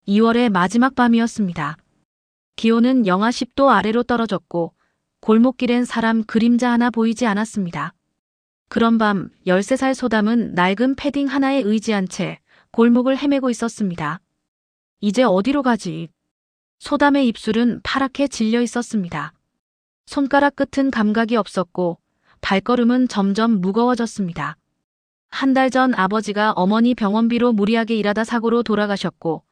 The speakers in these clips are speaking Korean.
2월의 마지막 밤이었습니다. 기온은 영하 10도 아래로 떨어졌고 골목길엔 사람 그림자 하나 보이지 않았습니다. 그런 밤 13살 소담은 낡은 패딩 하나에 의지한 채 골목을 헤매고 있었습니다. 이제 어디로 가지? 소담의 입술은 파랗게 질려 있었습니다. 손가락 끝은 감각이 없었고 발걸음은 점점 무거워졌습니다. 한 달 전 아버지가 어머니 병원비로 무리하게 일하다 사고로 돌아가셨고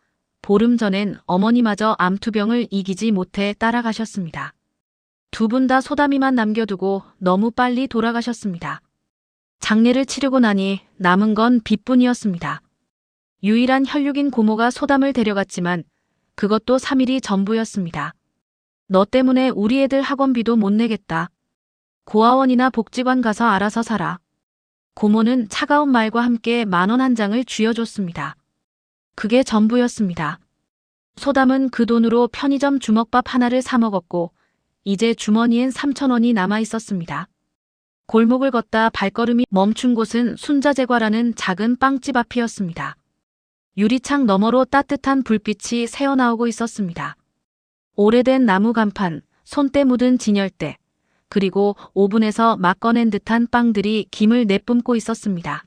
보름 전엔 어머니마저 암투병을 이기지 못해 따라가셨습니다. 두 분 다 소담이만 남겨두고 너무 빨리 돌아가셨습니다. 장례를 치르고 나니 남은 건 빚뿐이었습니다. 유일한 혈육인 고모가 소담을 데려갔지만 그것도 3일이 전부였습니다. 너 때문에 우리 애들 학원비도 못 내겠다. 고아원이나 복지관 가서 알아서 살아. 고모는 차가운 말과 함께 10,000원 한 장을 쥐어줬습니다. 그게 전부였습니다. 소담은 그 돈으로 편의점 주먹밥 하나를 사 먹었고 이제 주머니엔 3,000원이 남아 있었습니다. 골목을 걷다 발걸음이 멈춘 곳은 순자제과라는 작은 빵집 앞이었습니다. 유리창 너머로 따뜻한 불빛이 새어나오고 있었습니다. 오래된 나무 간판, 손때 묻은 진열대, 그리고 오븐에서 막 꺼낸 듯한 빵들이 김을 내뿜고 있었습니다.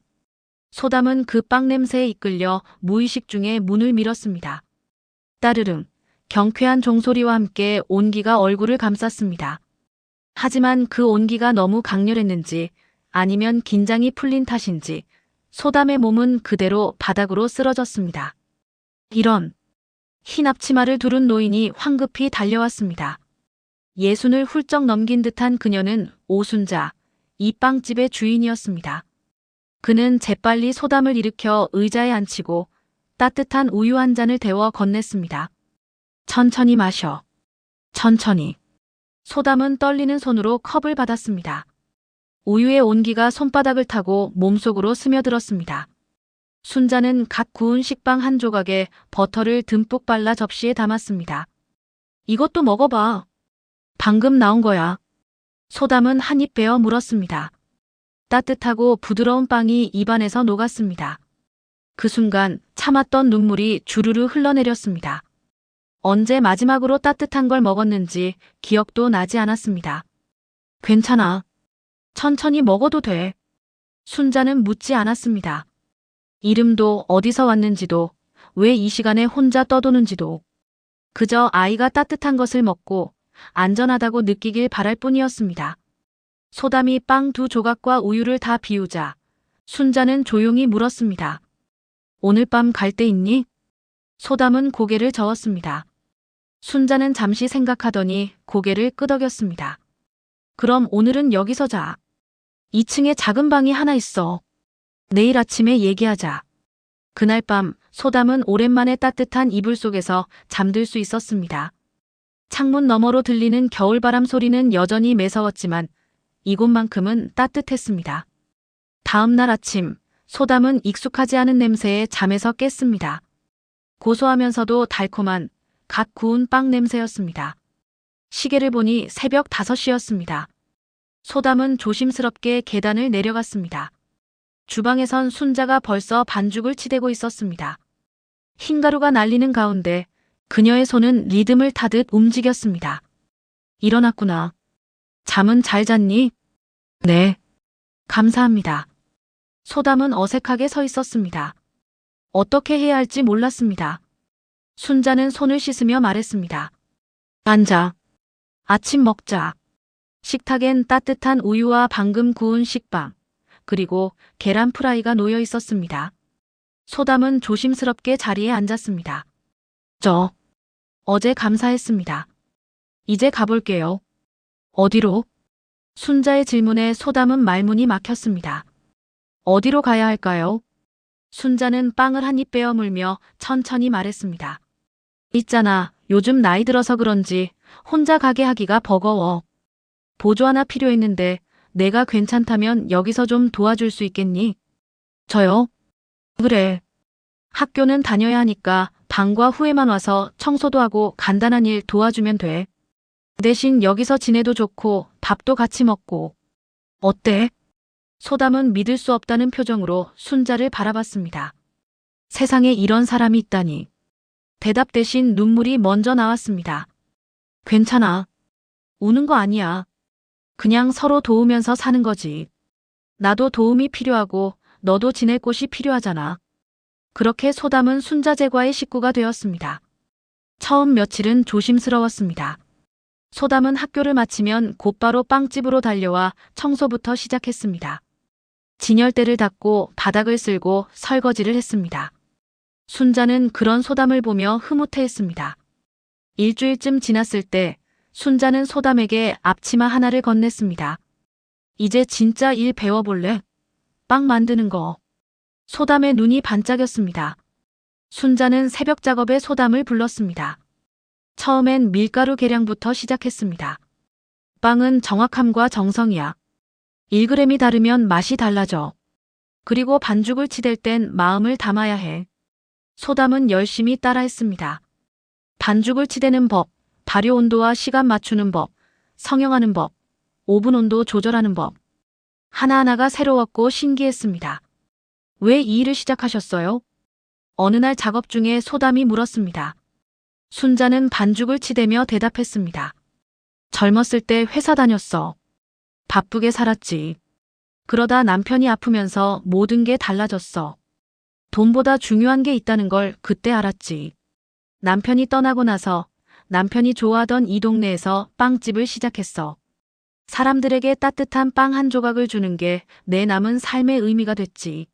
소담은 그 빵 냄새에 이끌려 무의식 중에 문을 밀었습니다. 따르릉, 경쾌한 종소리와 함께 온기가 얼굴을 감쌌습니다. 하지만 그 온기가 너무 강렬했는지 아니면 긴장이 풀린 탓인지 소담의 몸은 그대로 바닥으로 쓰러졌습니다. 이런, 흰 앞치마를 두른 노인이 황급히 달려왔습니다. 예순을 훌쩍 넘긴 듯한 그녀는 오순자, 이 빵집의 주인이었습니다. 그는 재빨리 소담을 일으켜 의자에 앉히고 따뜻한 우유 한 잔을 데워 건넸습니다. 천천히 마셔. 천천히. 소담은 떨리는 손으로 컵을 받았습니다. 우유의 온기가 손바닥을 타고 몸속으로 스며들었습니다. 순자는 갓 구운 식빵 한 조각에 버터를 듬뿍 발라 접시에 담았습니다. 이것도 먹어봐. 방금 나온 거야. 소담은 한 입 베어 물었습니다. 따뜻하고 부드러운 빵이 입안에서 녹았습니다. 그 순간 참았던 눈물이 주르르 흘러내렸습니다. 언제 마지막으로 따뜻한 걸 먹었는지 기억도 나지 않았습니다. 괜찮아. 천천히 먹어도 돼. 순자는 묻지 않았습니다. 이름도 어디서 왔는지도 왜 이 시간에 혼자 떠도는지도 그저 아이가 따뜻한 것을 먹고 안전하다고 느끼길 바랄 뿐이었습니다. 소담이 빵 2조각과 우유를 다 비우자 순자는 조용히 물었습니다. 오늘 밤 갈 데 있니? 소담은 고개를 저었습니다. 순자는 잠시 생각하더니 고개를 끄덕였습니다. 그럼 오늘은 여기서 자. 2층에 작은 방이 하나 있어. 내일 아침에 얘기하자. 그날 밤 소담은 오랜만에 따뜻한 이불 속에서 잠들 수 있었습니다. 창문 너머로 들리는 겨울바람 소리는 여전히 매서웠지만 이곳만큼은 따뜻했습니다. 다음 날 아침 소담은 익숙하지 않은 냄새에 잠에서 깼습니다. 고소하면서도 달콤한 갓 구운 빵 냄새였습니다. 시계를 보니 새벽 5시였습니다. 소담은 조심스럽게 계단을 내려갔습니다. 주방에선 순자가 벌써 반죽을 치대고 있었습니다. 흰가루가 날리는 가운데 그녀의 손은 리듬을 타듯 움직였습니다. 일어났구나. 잠은 잘 잤니? 네. 감사합니다. 소담은 어색하게 서 있었습니다. 어떻게 해야 할지 몰랐습니다. 순자는 손을 씻으며 말했습니다. 앉아. 아침 먹자. 식탁엔 따뜻한 우유와 방금 구운 식빵, 그리고 계란 프라이가 놓여 있었습니다. 소담은 조심스럽게 자리에 앉았습니다. 어제 감사했습니다. 이제 가볼게요. 어디로? 순자의 질문에 소담은 말문이 막혔습니다. 어디로 가야 할까요? 순자는 빵을 한 입 베어 물며 천천히 말했습니다. 있잖아, 요즘 나이 들어서 그런지 혼자 가게 하기가 버거워. 보조 하나 필요했는데 내가 괜찮다면 여기서 좀 도와줄 수 있겠니? 저요? 그래. 학교는 다녀야 하니까 방과 후에만 와서 청소도 하고 간단한 일 도와주면 돼. 대신 여기서 지내도 좋고 밥도 같이 먹고. 어때? 소담은 믿을 수 없다는 표정으로 순자를 바라봤습니다. 세상에 이런 사람이 있다니. 대답 대신 눈물이 먼저 나왔습니다. 괜찮아. 우는 거 아니야. 그냥 서로 도우면서 사는 거지. 나도 도움이 필요하고 너도 지낼 곳이 필요하잖아. 그렇게 소담은 순자제과의 식구가 되었습니다. 처음 며칠은 조심스러웠습니다. 소담은 학교를 마치면 곧바로 빵집으로 달려와 청소부터 시작했습니다. 진열대를 닦고 바닥을 쓸고 설거지를 했습니다. 순자는 그런 소담을 보며 흐뭇해했습니다. 일주일쯤 지났을 때 순자는 소담에게 앞치마 하나를 건넸습니다. 이제 진짜 일 배워볼래? 빵 만드는 거. 소담의 눈이 반짝였습니다. 순자는 새벽 작업에 소담을 불렀습니다. 처음엔 밀가루 계량부터 시작했습니다. 빵은 정확함과 정성이야. 1g이 다르면 맛이 달라져. 그리고 반죽을 치댈 땐 마음을 담아야 해. 소담은 열심히 따라했습니다. 반죽을 치대는 법, 발효 온도와 시간 맞추는 법, 성형하는 법, 오븐 온도 조절하는 법. 하나하나가 새로웠고 신기했습니다. 왜 이 일을 시작하셨어요? 어느 날 작업 중에 소담이 물었습니다. 순자는 반죽을 치대며 대답했습니다. 젊었을 때 회사 다녔어. 바쁘게 살았지. 그러다 남편이 아프면서 모든 게 달라졌어. 돈보다 중요한 게 있다는 걸 그때 알았지. 남편이 떠나고 나서 남편이 좋아하던 이 동네에서 빵집을 시작했어. 사람들에게 따뜻한 빵 한 조각을 주는 게 내 남은 삶의 의미가 됐지.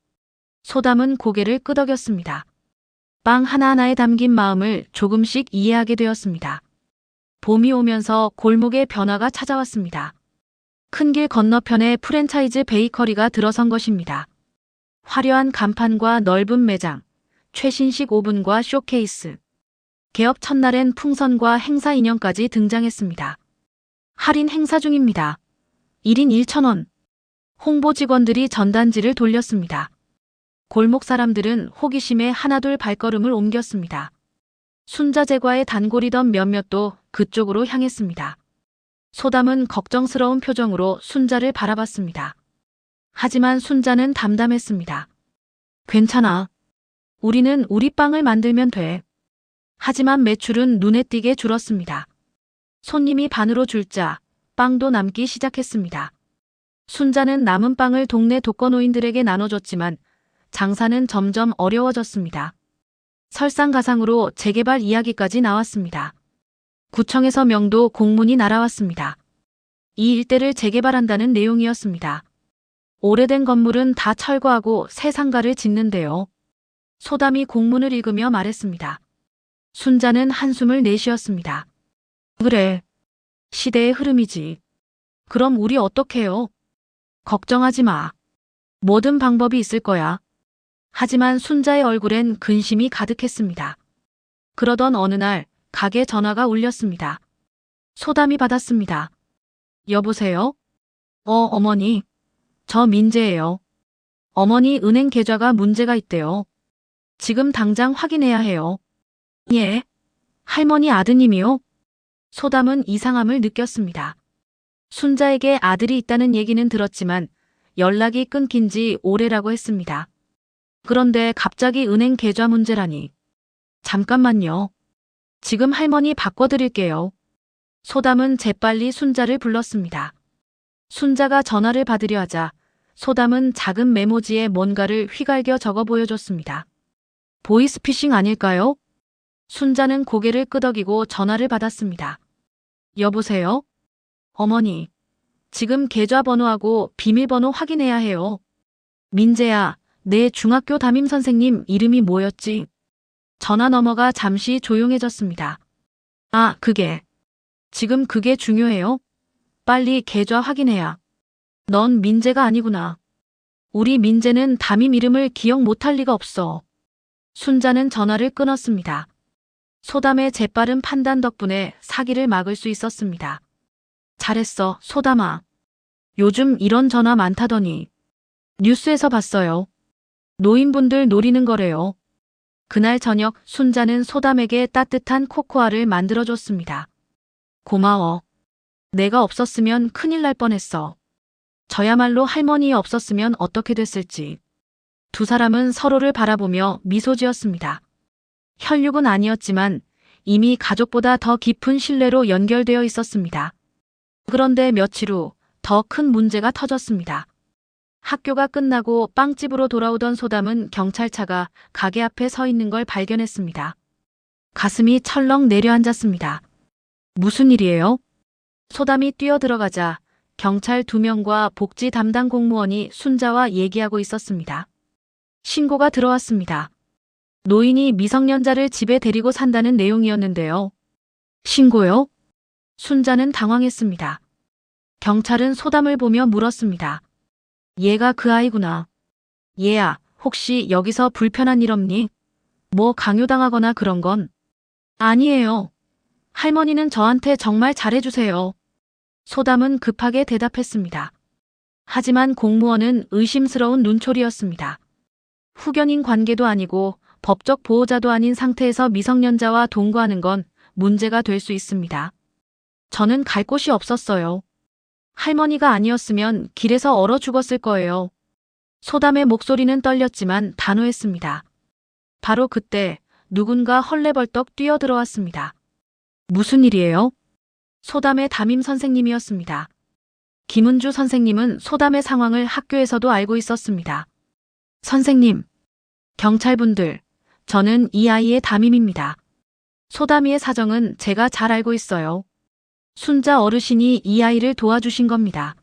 소담은 고개를 끄덕였습니다. 빵 하나하나에 담긴 마음을 조금씩 이해하게 되었습니다. 봄이 오면서 골목에 변화가 찾아왔습니다. 큰 길 건너편에 프랜차이즈 베이커리가 들어선 것입니다. 화려한 간판과 넓은 매장, 최신식 오븐과 쇼케이스. 개업 첫날엔 풍선과 행사 인형까지 등장했습니다. 할인 행사 중입니다. 1인 1,000원. 홍보 직원들이 전단지를 돌렸습니다. 골목 사람들은 호기심에 하나둘 발걸음을 옮겼습니다. 순자제과의 단골이던 몇몇도 그쪽으로 향했습니다. 소담은 걱정스러운 표정으로 순자를 바라봤습니다. 하지만 순자는 담담했습니다. 괜찮아. 우리는 우리 빵을 만들면 돼. 하지만 매출은 눈에 띄게 줄었습니다. 손님이 반으로 줄자 빵도 남기 시작했습니다. 순자는 남은 빵을 동네 독거노인들에게 나눠줬지만 장사는 점점 어려워졌습니다. 설상가상으로 재개발 이야기까지 나왔습니다. 구청에서 명도 공문이 날아왔습니다. 이 일대를 재개발한다는 내용이었습니다. 오래된 건물은 다 철거하고 새 상가를 짓는데요. 소담이 공문을 읽으며 말했습니다. 순자는 한숨을 내쉬었습니다. 그래. 시대의 흐름이지. 그럼 우리 어떡해요? 걱정하지 마. 모든 방법이 있을 거야. 하지만 순자의 얼굴엔 근심이 가득했습니다. 그러던 어느 날 가게 전화가 울렸습니다. 소담이 받았습니다. 여보세요? 어머니. 저 민재예요. 어머니 은행 계좌가 문제가 있대요. 지금 당장 확인해야 해요. 예. 할머니 아드님이요? 소담은 이상함을 느꼈습니다. 순자에게 아들이 있다는 얘기는 들었지만 연락이 끊긴 지 오래라고 했습니다. 그런데 갑자기 은행 계좌 문제라니. 잠깐만요. 지금 할머니 바꿔드릴게요. 소담은 재빨리 순자를 불렀습니다. 순자가 전화를 받으려 하자 소담은 작은 메모지에 뭔가를 휘갈겨 적어 보여줬습니다. 보이스피싱 아닐까요? 순자는 고개를 끄덕이고 전화를 받았습니다. 여보세요? 어머니, 지금 계좌번호하고 비밀번호 확인해야 해요. 민재야, 내 중학교 담임선생님 이름이 뭐였지? 전화 너머가 잠시 조용해졌습니다. 아, 지금 그게 중요해요? 빨리 계좌 확인해야. 넌 민재가 아니구나. 우리 민재는 담임 이름을 기억 못할 리가 없어. 순자는 전화를 끊었습니다. 소담의 재빠른 판단 덕분에 사기를 막을 수 있었습니다. 잘했어, 소담아. 요즘 이런 전화 많다더니. 뉴스에서 봤어요. 노인분들 노리는 거래요. 그날 저녁 순자는 소담에게 따뜻한 코코아를 만들어줬습니다. 고마워. 내가 없었으면 큰일 날 뻔했어. 저야말로 할머니 없었으면 어떻게 됐을지. 두 사람은 서로를 바라보며 미소 지었습니다. 혈육은 아니었지만 이미 가족보다 더 깊은 신뢰로 연결되어 있었습니다. 그런데 며칠 후 더 큰 문제가 터졌습니다. 학교가 끝나고 빵집으로 돌아오던 소담은 경찰차가 가게 앞에 서 있는 걸 발견했습니다. 가슴이 철렁 내려앉았습니다. 무슨 일이에요? 소담이 뛰어들어가자 경찰 2명과 복지 담당 공무원이 순자와 얘기하고 있었습니다. 신고가 들어왔습니다. 노인이 미성년자를 집에 데리고 산다는 내용이었는데요. 신고요? 순자는 당황했습니다. 경찰은 소담을 보며 물었습니다. 얘가 그 아이구나. 얘야, 혹시 여기서 불편한 일 없니? 뭐 강요당하거나 그런 건? 아니에요. 할머니는 저한테 정말 잘해주세요. 소담은 급하게 대답했습니다. 하지만 공무원은 의심스러운 눈초리였습니다. 후견인 관계도 아니고 법적 보호자도 아닌 상태에서 미성년자와 동거하는 건 문제가 될 수 있습니다. 저는 갈 곳이 없었어요. 할머니가 아니었으면 길에서 얼어 죽었을 거예요. 소담의 목소리는 떨렸지만 단호했습니다. 바로 그때 누군가 헐레벌떡 뛰어들어왔습니다. 무슨 일이에요? 소담의 담임 선생님이었습니다. 김은주 선생님은 소담의 상황을 학교에서도 알고 있었습니다. 선생님, 경찰분들, 저는 이 아이의 담임입니다. 소담이의 사정은 제가 잘 알고 있어요. 순자 어르신이 이 아이를 도와주신 겁니다.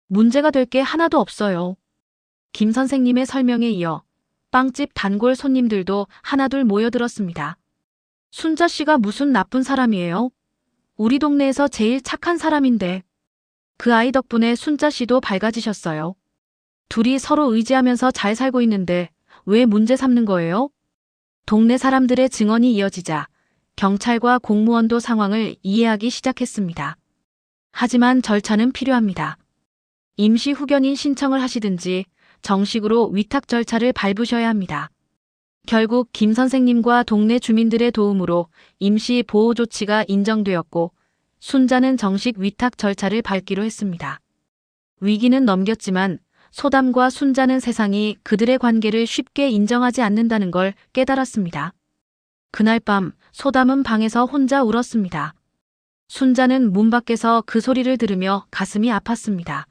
문제가 될 게 하나도 없어요. 김 선생님의 설명에 이어 빵집 단골 손님들도 하나둘 모여들었습니다. 순자 씨가 무슨 나쁜 사람이에요? 우리 동네에서 제일 착한 사람인데. 그 아이 덕분에 순자 씨도 밝아지셨어요. 둘이 서로 의지하면서 잘 살고 있는데 왜 문제 삼는 거예요? 동네 사람들의 증언이 이어지자 경찰과 공무원도 상황을 이해하기 시작했습니다. 하지만 절차는 필요합니다. 임시 후견인 신청을 하시든지 정식으로 위탁 절차를 밟으셔야 합니다. 결국 김 선생님과 동네 주민들의 도움으로 임시 보호 조치가 인정되었고 순자는 정식 위탁 절차를 밟기로 했습니다. 위기는 넘겼지만 소담과 순자는 세상이 그들의 관계를 쉽게 인정하지 않는다는 걸 깨달았습니다. 그날 밤 소담은 방에서 혼자 울었습니다. 순자는 문 밖에서 그 소리를 들으며 가슴이 아팠습니다.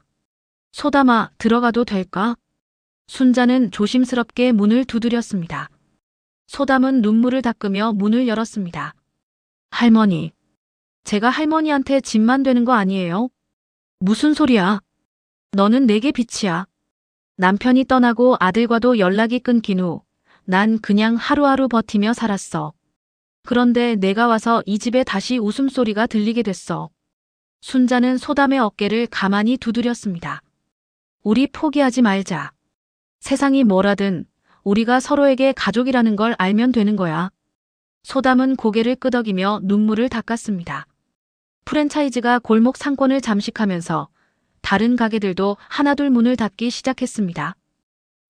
소담아, 들어가도 될까? 순자는 조심스럽게 문을 두드렸습니다. 소담은 눈물을 닦으며 문을 열었습니다. 할머니, 제가 할머니한테 짐만 되는 거 아니에요? 무슨 소리야? 너는 내게 빛이야. 남편이 떠나고 아들과도 연락이 끊긴 후 난 그냥 하루하루 버티며 살았어. 그런데 내가 와서 이 집에 다시 웃음소리가 들리게 됐어. 순자는 소담의 어깨를 가만히 두드렸습니다. 우리 포기하지 말자. 세상이 뭐라든 우리가 서로에게 가족이라는 걸 알면 되는 거야. 소담은 고개를 끄덕이며 눈물을 닦았습니다. 프랜차이즈가 골목 상권을 잠식하면서 다른 가게들도 하나둘 문을 닫기 시작했습니다.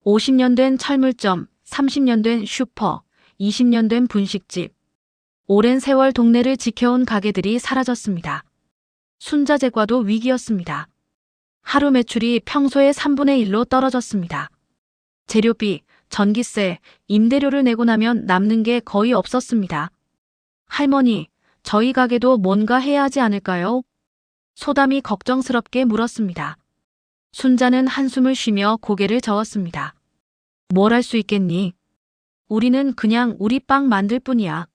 50년 된 철물점, 30년 된 슈퍼, 20년 된 분식집. 오랜 세월 동네를 지켜온 가게들이 사라졌습니다. 순자재과도 위기였습니다. 하루 매출이 평소의 3분의 1로 떨어졌습니다. 재료비, 전기세, 임대료를 내고 나면 남는 게 거의 없었습니다. 할머니, 저희 가게도 뭔가 해야 하지 않을까요? 소담이 걱정스럽게 물었습니다. 순자는 한숨을 쉬며 고개를 저었습니다. 뭘 할 수 있겠니? 우리는 그냥 우리 빵 만들 뿐이야.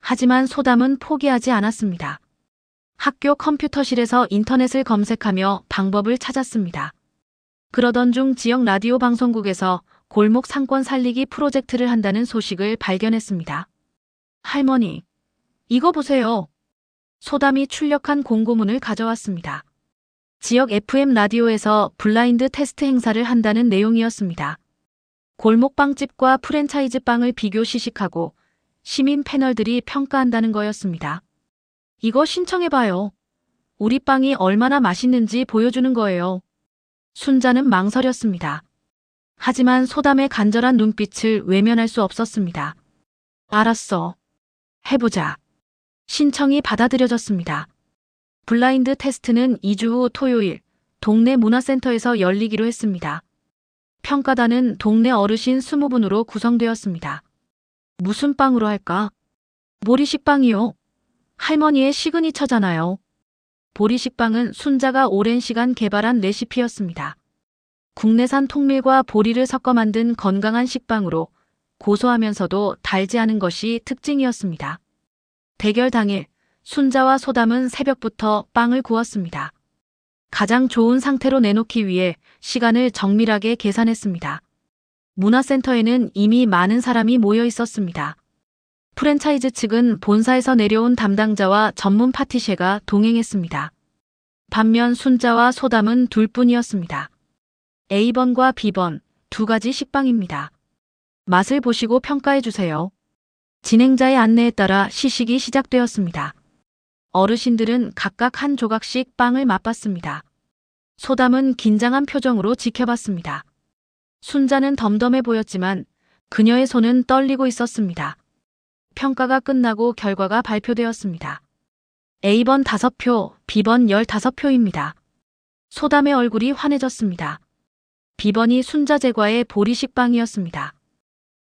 하지만 소담은 포기하지 않았습니다. 학교 컴퓨터실에서 인터넷을 검색하며 방법을 찾았습니다. 그러던 중 지역 라디오 방송국에서 골목 상권 살리기 프로젝트를 한다는 소식을 발견했습니다. 할머니, 이거 보세요. 소담이 출력한 공고문을 가져왔습니다. 지역 FM 라디오에서 블라인드 테스트 행사를 한다는 내용이었습니다. 골목 빵집과 프랜차이즈 빵을 비교 시식하고 시민 패널들이 평가한다는 거였습니다. 이거 신청해봐요. 우리 빵이 얼마나 맛있는지 보여주는 거예요. 순자는 망설였습니다. 하지만 소담의 간절한 눈빛을 외면할 수 없었습니다. 알았어. 해보자. 신청이 받아들여졌습니다. 블라인드 테스트는 2주 후 토요일 동네 문화센터에서 열리기로 했습니다. 평가단은 동네 어르신 20분으로 구성되었습니다. 무슨 빵으로 할까? 보리식빵이요. 할머니의 시그니처잖아요. 보리식빵은 순자가 오랜 시간 개발한 레시피였습니다. 국내산 통밀과 보리를 섞어 만든 건강한 식빵으로 고소하면서도 달지 않은 것이 특징이었습니다. 대결 당일, 순자와 소담은 새벽부터 빵을 구웠습니다. 가장 좋은 상태로 내놓기 위해 시간을 정밀하게 계산했습니다. 문화센터에는 이미 많은 사람이 모여 있었습니다. 프랜차이즈 측은 본사에서 내려온 담당자와 전문 파티셰가 동행했습니다. 반면 순자와 소담은 둘뿐이었습니다. A번과 B번 두 가지 식빵입니다. 맛을 보시고 평가해 주세요. 진행자의 안내에 따라 시식이 시작되었습니다. 어르신들은 각각 한 조각씩 빵을 맛봤습니다. 소담은 긴장한 표정으로 지켜봤습니다. 순자는 덤덤해 보였지만 그녀의 손은 떨리고 있었습니다. 평가가 끝나고 결과가 발표되었습니다. A번 5표, B번 15표입니다. 소담의 얼굴이 환해졌습니다. B번이 순자제과의 보리식빵이었습니다.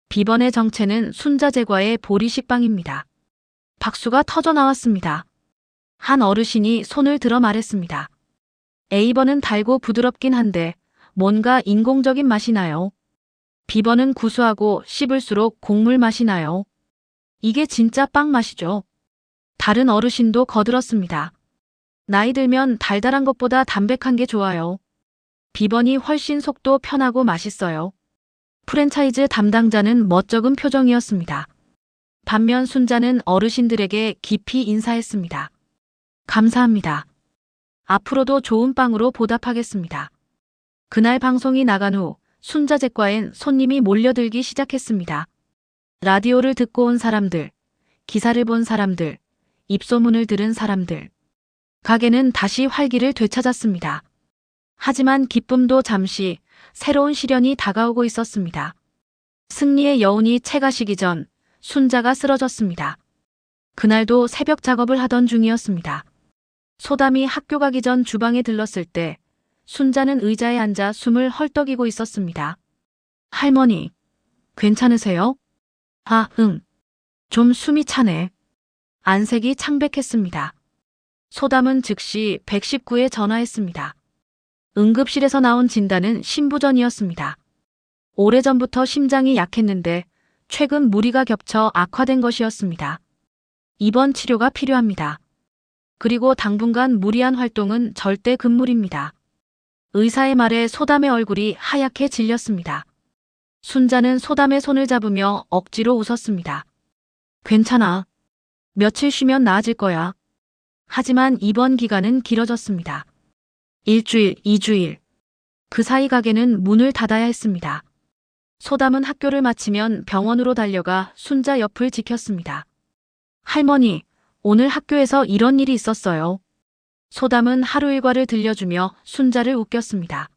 B번의 정체는 순자제과의 보리식빵입니다. 박수가 터져 나왔습니다. 한 어르신이 손을 들어 말했습니다. A번은 달고 부드럽긴 한데 뭔가 인공적인 맛이 나요. B번은 구수하고 씹을수록 곡물 맛이 나요. 이게 진짜 빵 맛이죠. 다른 어르신도 거들었습니다. 나이 들면 달달한 것보다 담백한 게 좋아요. B번이 훨씬 속도 편하고 맛있어요. 프랜차이즈 담당자는 멋쩍은 표정이었습니다. 반면 순자는 어르신들에게 깊이 인사했습니다. 감사합니다. 앞으로도 좋은 빵으로 보답하겠습니다. 그날 방송이 나간 후 순자제과엔 손님이 몰려들기 시작했습니다. 라디오를 듣고 온 사람들, 기사를 본 사람들, 입소문을 들은 사람들. 가게는 다시 활기를 되찾았습니다. 하지만 기쁨도 잠시, 새로운 시련이 다가오고 있었습니다. 승리의 여운이 채가시기 전 순자가 쓰러졌습니다. 그날도 새벽 작업을 하던 중이었습니다. 소담이 학교 가기 전 주방에 들렀을 때 순자는 의자에 앉아 숨을 헐떡이고 있었습니다. 할머니, 괜찮으세요? 아, 응. 좀 숨이 차네. 안색이 창백했습니다. 소담은 즉시 119에 전화했습니다. 응급실에서 나온 진단은 심부전이었습니다. 오래전부터 심장이 약했는데 최근 무리가 겹쳐 악화된 것이었습니다. 입원 치료가 필요합니다. 그리고 당분간 무리한 활동은 절대 금물입니다. 의사의 말에 소담의 얼굴이 하얗게 질렸습니다. 순자는 소담의 손을 잡으며 억지로 웃었습니다. 괜찮아. 며칠 쉬면 나아질 거야. 하지만 입원 기간은 길어졌습니다. 1주일, 2주일. 그 사이 가게는 문을 닫아야 했습니다. 소담은 학교를 마치면 병원으로 달려가 순자 옆을 지켰습니다. 할머니, 오늘 학교에서 이런 일이 있었어요. 소담은 하루 일과를 들려주며 순자를 웃겼습니다.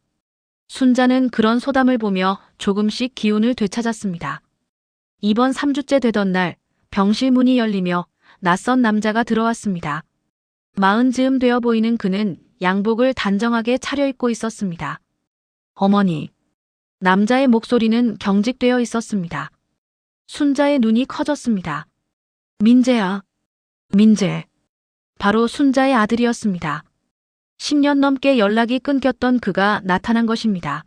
순자는 그런 소담을 보며 조금씩 기운을 되찾았습니다. 입원 3주째 되던 날 병실 문이 열리며 낯선 남자가 들어왔습니다. 마흔 즈음 되어 보이는 그는 양복을 단정하게 차려입고 있었습니다. 어머니. 남자의 목소리는 경직되어 있었습니다. 순자의 눈이 커졌습니다. 민재야. 민재. 바로 순자의 아들이었습니다. 10년 넘게 연락이 끊겼던 그가 나타난 것입니다.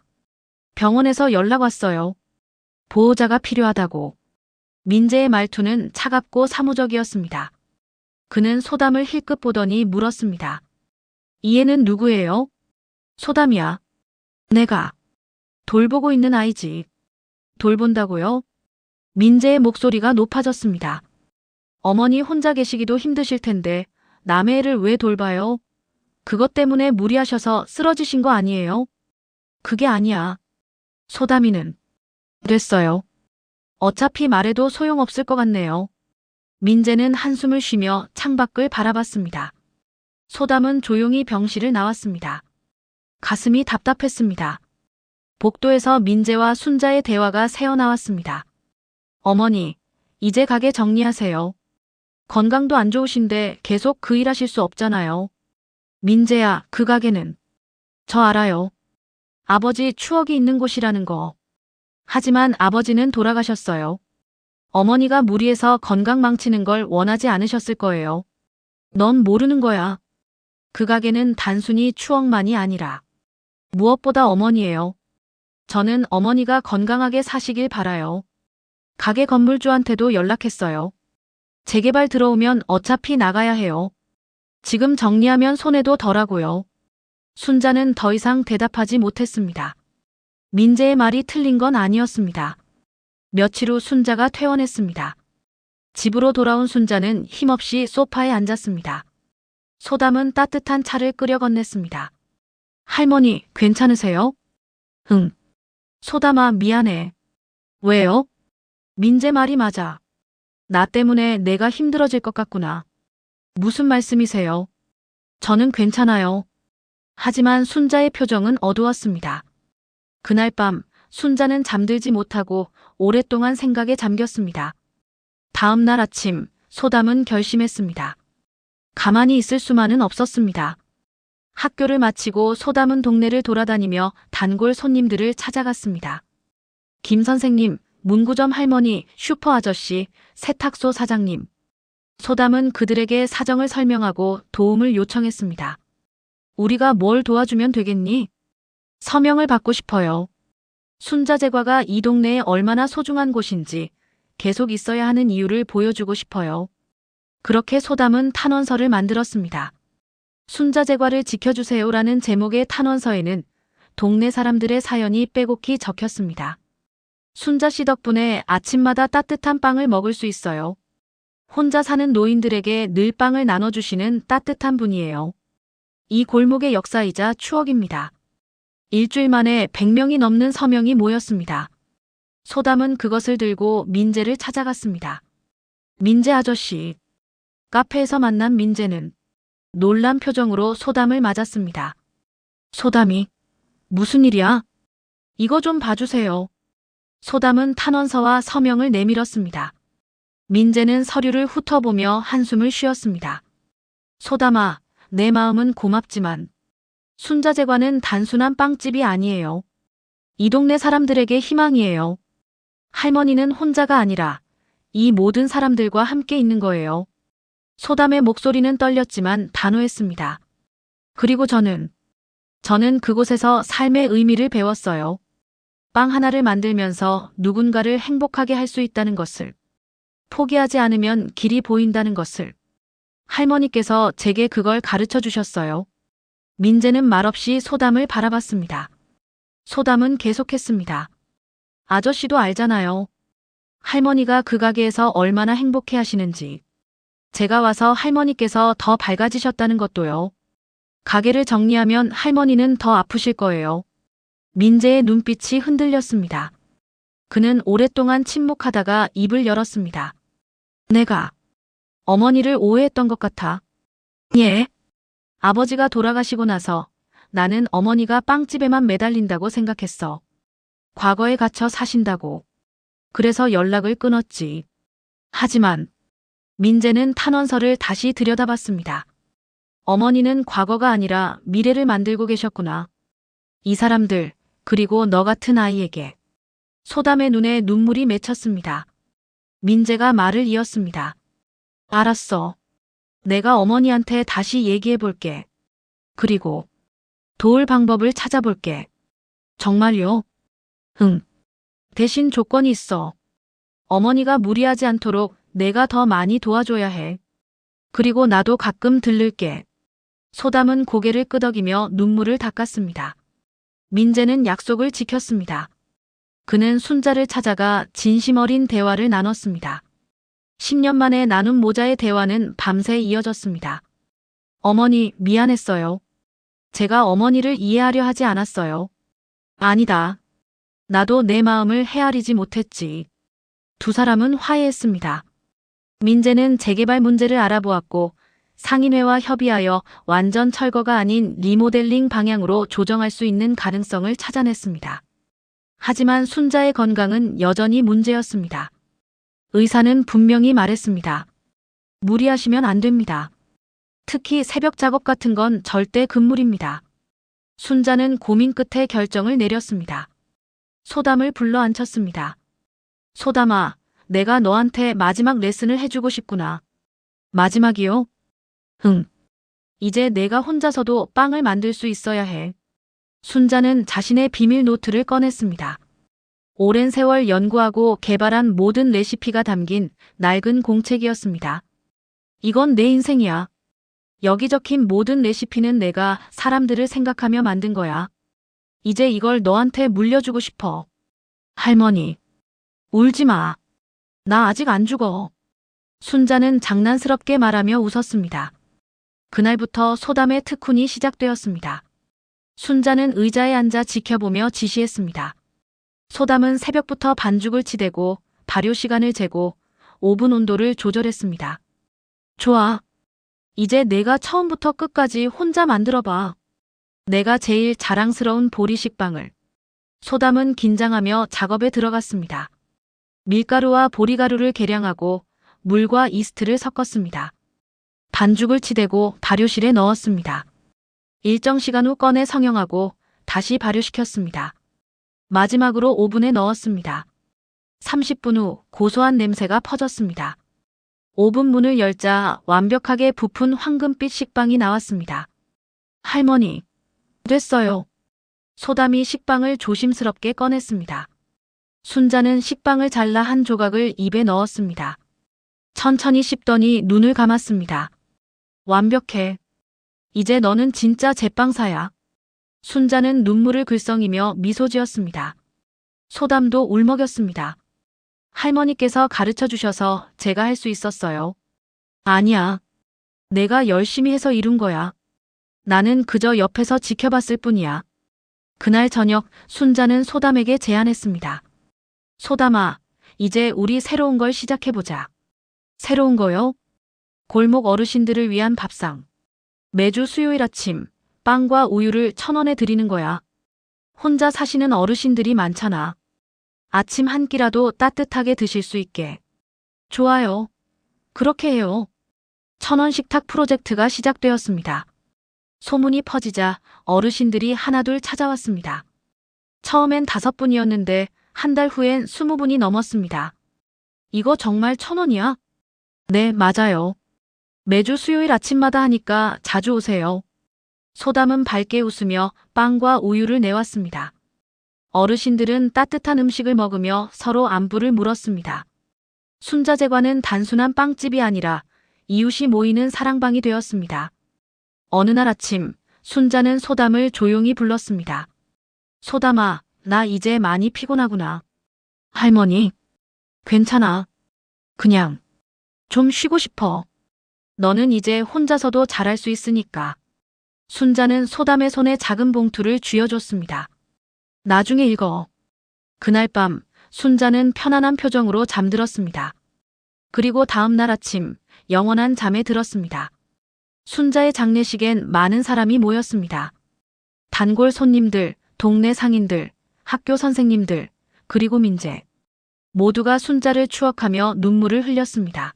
병원에서 연락 왔어요. 보호자가 필요하다고. 민재의 말투는 차갑고 사무적이었습니다. 그는 소담을 힐끗 보더니 물었습니다. 이 애는 누구예요? 소담이야. 내가 돌보고 있는 아이지. 돌본다고요? 민재의 목소리가 높아졌습니다. 어머니 혼자 계시기도 힘드실 텐데 남의 애를 왜 돌봐요? 그것 때문에 무리하셔서 쓰러지신 거 아니에요? 그게 아니야. 소담이는 됐어요. 어차피 말해도 소용없을 것 같네요. 민재는 한숨을 쉬며 창밖을 바라봤습니다. 소담은 조용히 병실을 나왔습니다. 가슴이 답답했습니다. 복도에서 민재와 순자의 대화가 새어나왔습니다. 어머니, 이제 가게 정리하세요. 건강도 안 좋으신데 계속 그 일 하실 수 없잖아요. 민재야, 그 가게는. 저 알아요. 아버지 추억이 있는 곳이라는 거. 하지만 아버지는 돌아가셨어요. 어머니가 무리해서 건강 망치는 걸 원하지 않으셨을 거예요. 넌 모르는 거야. 그 가게는 단순히 추억만이 아니라 무엇보다 어머니예요. 저는 어머니가 건강하게 사시길 바라요. 가게 건물주한테도 연락했어요. 재개발 들어오면 어차피 나가야 해요. 지금 정리하면 손해도 덜하고요. 순자는 더 이상 대답하지 못했습니다. 민재의 말이 틀린 건 아니었습니다. 며칠 후 순자가 퇴원했습니다. 집으로 돌아온 순자는 힘없이 소파에 앉았습니다. 소담은 따뜻한 차를 끓여 건넸습니다. 할머니, 괜찮으세요? 응. 소담아, 미안해. 왜요? 민재 말이 맞아. 나 때문에 내가 힘들어질 것 같구나. 무슨 말씀이세요? 저는 괜찮아요. 하지만 순자의 표정은 어두웠습니다. 그날 밤 순자는 잠들지 못하고 오랫동안 생각에 잠겼습니다. 다음 날 아침 소담은 결심했습니다. 가만히 있을 수만은 없었습니다. 학교를 마치고 소담은 동네를 돌아다니며 단골 손님들을 찾아갔습니다. 김 선생님, 문구점 할머니, 슈퍼 아저씨, 세탁소 사장님. 소담은 그들에게 사정을 설명하고 도움을 요청했습니다. 우리가 뭘 도와주면 되겠니? 서명을 받고 싶어요. 순자제과가 이 동네에 얼마나 소중한 곳인지 계속 있어야 하는 이유를 보여주고 싶어요. 그렇게 소담은 탄원서를 만들었습니다. 순자제과를 지켜주세요라는 제목의 탄원서에는 동네 사람들의 사연이 빼곡히 적혔습니다. 순자 씨 덕분에 아침마다 따뜻한 빵을 먹을 수 있어요. 혼자 사는 노인들에게 늘 빵을 나눠주시는 따뜻한 분이에요. 이 골목의 역사이자 추억입니다. 일주일 만에 100명이 넘는 서명이 모였습니다. 소담은 그것을 들고 민재를 찾아갔습니다. 민재 아저씨. 카페에서 만난 민재는 놀란 표정으로 소담을 맞았습니다. 소담이, 무슨 일이야? 이거 좀 봐주세요. 소담은 탄원서와 서명을 내밀었습니다. 민재는 서류를 훑어보며 한숨을 쉬었습니다. 소담아, 내 마음은 고맙지만 순자제과는 단순한 빵집이 아니에요. 이 동네 사람들에게 희망이에요. 할머니는 혼자가 아니라 이 모든 사람들과 함께 있는 거예요. 소담의 목소리는 떨렸지만 단호했습니다. 그리고 저는 그곳에서 삶의 의미를 배웠어요. 빵 하나를 만들면서 누군가를 행복하게 할 수 있다는 것을, 포기하지 않으면 길이 보인다는 것을. 할머니께서 제게 그걸 가르쳐 주셨어요. 민재는 말없이 소담을 바라봤습니다. 소담은 계속했습니다. 아저씨도 알잖아요. 할머니가 그 가게에서 얼마나 행복해 하시는지. 제가 와서 할머니께서 더 밝아지셨다는 것도요. 가게를 정리하면 할머니는 더 아프실 거예요. 민재의 눈빛이 흔들렸습니다. 그는 오랫동안 침묵하다가 입을 열었습니다. 내가 어머니를 오해했던 것 같아. 예. 아버지가 돌아가시고 나서 나는 어머니가 빵집에만 매달린다고 생각했어. 과거에 갇혀 사신다고. 그래서 연락을 끊었지. 하지만 민재는 탄원서를 다시 들여다봤습니다. 어머니는 과거가 아니라 미래를 만들고 계셨구나. 이 사람들, 그리고 너 같은 아이에게. 소담의 눈에 눈물이 맺혔습니다. 민재가 말을 이었습니다. 알았어. 내가 어머니한테 다시 얘기해 볼게. 그리고 도울 방법을 찾아볼게. 정말요? 응. 대신 조건이 있어. 어머니가 무리하지 않도록 내가 더 많이 도와줘야 해. 그리고 나도 가끔 들를게. 소담은 고개를 끄덕이며 눈물을 닦았습니다. 민재는 약속을 지켰습니다. 그는 순자를 찾아가 진심 어린 대화를 나눴습니다. 10년 만에 나눈 모자의 대화는 밤새 이어졌습니다. 어머니, 미안했어요. 제가 어머니를 이해하려 하지 않았어요. 아니다. 나도 내 마음을 헤아리지 못했지. 두 사람은 화해했습니다. 민재는 재개발 문제를 알아보았고 상인회와 협의하여 완전 철거가 아닌 리모델링 방향으로 조정할 수 있는 가능성을 찾아냈습니다. 하지만 순자의 건강은 여전히 문제였습니다. 의사는 분명히 말했습니다. 무리하시면 안 됩니다. 특히 새벽 작업 같은 건 절대 금물입니다. 순자는 고민 끝에 결정을 내렸습니다. 소담을 불러 앉혔습니다. 소담아, 내가 너한테 마지막 레슨을 해주고 싶구나. 마지막이요? 응. 이제 내가 혼자서도 빵을 만들 수 있어야 해. 순자는 자신의 비밀 노트를 꺼냈습니다. 오랜 세월 연구하고 개발한 모든 레시피가 담긴 낡은 공책이었습니다. 이건 내 인생이야. 여기 적힌 모든 레시피는 내가 사람들을 생각하며 만든 거야. 이제 이걸 너한테 물려주고 싶어. 할머니, 울지 마. 나 아직 안 죽어. 순자는 장난스럽게 말하며 웃었습니다. 그날부터 소담의 특훈이 시작되었습니다. 순자는 의자에 앉아 지켜보며 지시했습니다. 소담은 새벽부터 반죽을 치대고 발효 시간을 재고 오븐 온도를 조절했습니다. 좋아. 이제 내가 처음부터 끝까지 혼자 만들어봐. 내가 제일 자랑스러운 보리식빵을. 소담은 긴장하며 작업에 들어갔습니다. 밀가루와 보리가루를 계량하고 물과 이스트를 섞었습니다. 반죽을 치대고 발효실에 넣었습니다. 일정 시간 후 꺼내 성형하고 다시 발효시켰습니다. 마지막으로 오븐에 넣었습니다. 30분 후 고소한 냄새가 퍼졌습니다. 오븐 문을 열자 완벽하게 부푼 황금빛 식빵이 나왔습니다. 할머니, 됐어요. 소담이 식빵을 조심스럽게 꺼냈습니다. 순자는 식빵을 잘라 한 조각을 입에 넣었습니다. 천천히 씹더니 눈을 감았습니다. 완벽해. 이제 너는 진짜 제빵사야. 순자는 눈물을 글썽이며 미소 지었습니다. 소담도 울먹였습니다. 할머니께서 가르쳐 주셔서 제가 할 수 있었어요. 아니야. 내가 열심히 해서 이룬 거야. 나는 그저 옆에서 지켜봤을 뿐이야. 그날 저녁 순자는 소담에게 제안했습니다. 소담아, 이제 우리 새로운 걸 시작해보자. 새로운 거요? 골목 어르신들을 위한 밥상. 매주 수요일 아침 빵과 우유를 1,000원에 드리는 거야. 혼자 사시는 어르신들이 많잖아. 아침 한 끼라도 따뜻하게 드실 수 있게. 좋아요. 그렇게 해요. 1,000원 식탁 프로젝트가 시작되었습니다. 소문이 퍼지자 어르신들이 하나둘 찾아왔습니다. 처음엔 5분이었는데 한 달 후엔 20분이 넘었습니다. 이거 정말 1,000원이야? 네, 맞아요. 매주 수요일 아침마다 하니까 자주 오세요. 소담은 밝게 웃으며 빵과 우유를 내왔습니다. 어르신들은 따뜻한 음식을 먹으며 서로 안부를 물었습니다. 순자제과는 단순한 빵집이 아니라 이웃이 모이는 사랑방이 되었습니다. 어느 날 아침, 순자는 소담을 조용히 불렀습니다. 소담아, 나 이제 많이 피곤하구나. 할머니, 괜찮아. 그냥 좀 쉬고 싶어. 너는 이제 혼자서도 잘할 수 있으니까. 순자는 소담의 손에 작은 봉투를 쥐어줬습니다. 나중에 읽어. 그날 밤 순자는 편안한 표정으로 잠들었습니다. 그리고 다음 날 아침 영원한 잠에 들었습니다. 순자의 장례식엔 많은 사람이 모였습니다. 단골 손님들, 동네 상인들, 학교 선생님들, 그리고 민재. 모두가 순자를 추억하며 눈물을 흘렸습니다.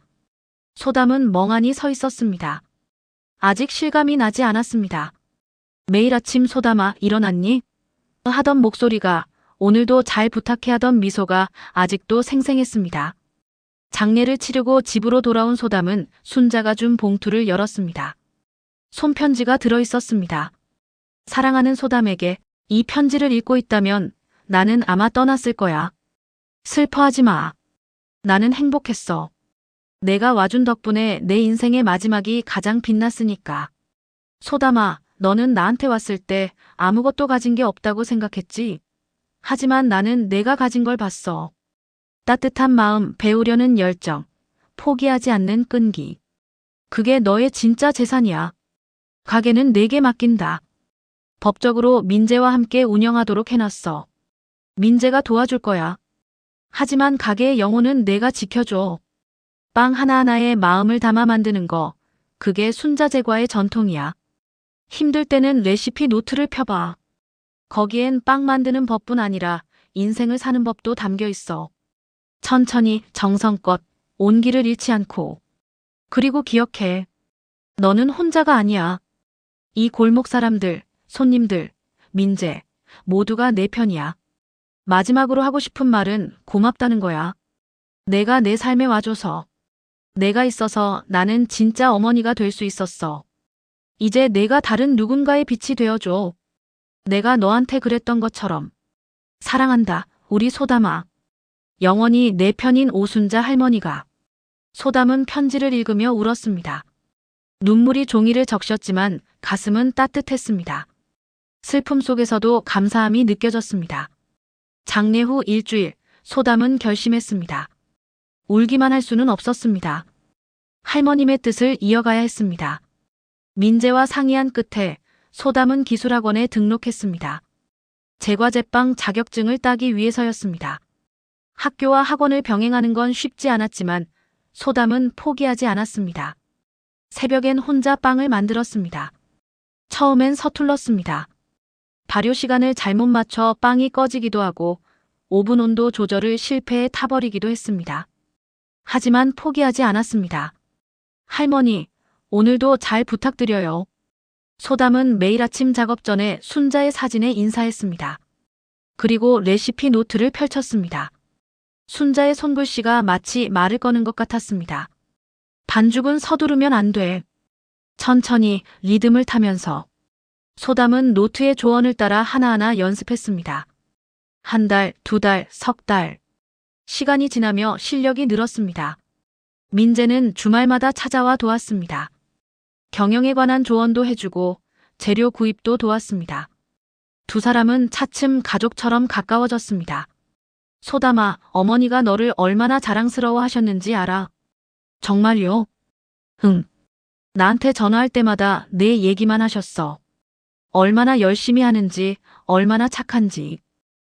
소담은 멍하니 서 있었습니다. 아직 실감이 나지 않았습니다. 매일 아침 소담아, 일어났니? 하던 목소리가, 오늘도 잘 부탁해 하던 미소가 아직도 생생했습니다. 장례를 치르고 집으로 돌아온 소담은 순자가 준 봉투를 열었습니다. 손편지가 들어있었습니다. 사랑하는 소담에게 이 편지를 읽고 있다면 나는 아마 떠났을 거야. 슬퍼하지 마. 나는 행복했어. 내가 와준 덕분에 내 인생의 마지막이 가장 빛났으니까. 소담아, 너는 나한테 왔을 때 아무것도 가진 게 없다고 생각했지? 하지만 나는 내가 가진 걸 봤어. 따뜻한 마음, 배우려는 열정, 포기하지 않는 끈기. 그게 너의 진짜 재산이야. 가게는 내게 맡긴다. 법적으로 민재와 함께 운영하도록 해놨어. 민재가 도와줄 거야. 하지만 가게의 영혼은 내가 지켜줘. 빵 하나하나에 마음을 담아 만드는 거, 그게 순자제과의 전통이야. 힘들 때는 레시피 노트를 펴봐. 거기엔 빵 만드는 법뿐 아니라 인생을 사는 법도 담겨 있어. 천천히, 정성껏, 온기를 잃지 않고. 그리고 기억해. 너는 혼자가 아니야. 이 골목 사람들, 손님들, 민재, 모두가 내 편이야. 마지막으로 하고 싶은 말은 고맙다는 거야. 내가 내 삶에 와줘서. 내가 있어서 나는 진짜 어머니가 될 수 있었어. 이제 내가 다른 누군가의 빛이 되어줘. 내가 너한테 그랬던 것처럼. 사랑한다, 우리 소담아. 영원히 내 편인 오순자 할머니가. 소담은 편지를 읽으며 울었습니다. 눈물이 종이를 적셨지만 가슴은 따뜻했습니다. 슬픔 속에서도 감사함이 느껴졌습니다. 장례 후 일주일, 소담은 결심했습니다. 울기만 할 수는 없었습니다. 할머님의 뜻을 이어가야 했습니다. 민재와 상의한 끝에 소담은 기술학원에 등록했습니다. 제과제빵 자격증을 따기 위해서였습니다. 학교와 학원을 병행하는 건 쉽지 않았지만 소담은 포기하지 않았습니다. 새벽엔 혼자 빵을 만들었습니다. 처음엔 서툴렀습니다. 발효 시간을 잘못 맞춰 빵이 꺼지기도 하고 오븐 온도 조절을 실패해 타버리기도 했습니다. 하지만 포기하지 않았습니다. 할머니, 오늘도 잘 부탁드려요. 소담은 매일 아침 작업 전에 순자의 사진에 인사했습니다. 그리고 레시피 노트를 펼쳤습니다. 순자의 손글씨가 마치 말을 거는 것 같았습니다. 반죽은 서두르면 안 돼. 천천히 리듬을 타면서. 소담은 노트의 조언을 따라 하나하나 연습했습니다. 한 달, 두 달, 석 달. 시간이 지나며 실력이 늘었습니다. 민재는 주말마다 찾아와 도왔습니다. 경영에 관한 조언도 해주고 재료 구입도 도왔습니다. 두 사람은 차츰 가족처럼 가까워졌습니다. 소담아, 어머니가 너를 얼마나 자랑스러워 하셨는지 알아? 정말요? 응. 나한테 전화할 때마다 내 얘기만 하셨어. 얼마나 열심히 하는지, 얼마나 착한지.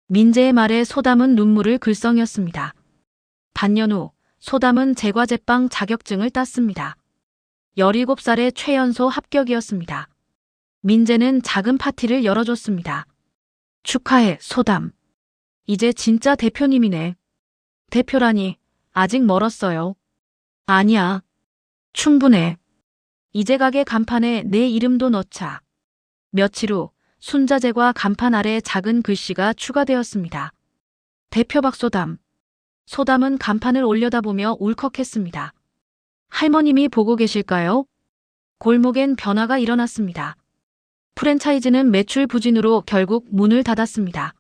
민재의 말에 소담은 눈물을 글썽였습니다. 반년 후 소담은 제과제빵 자격증을 땄습니다. 17살의 최연소 합격이었습니다. 민재는 작은 파티를 열어줬습니다. 축하해, 소담. 이제 진짜 대표님이네. 대표라니, 아직 멀었어요. 아니야. 충분해. 이제 가게 간판에 내 이름도 넣자. 며칠 후 순자재과 간판 아래 작은 글씨가 추가되었습니다. 대표 박소담. 소담은 간판을 올려다보며 울컥했습니다. 할머님이 보고 계실까요? 골목엔 변화가 일어났습니다. 프랜차이즈는 매출 부진으로 결국 문을 닫았습니다.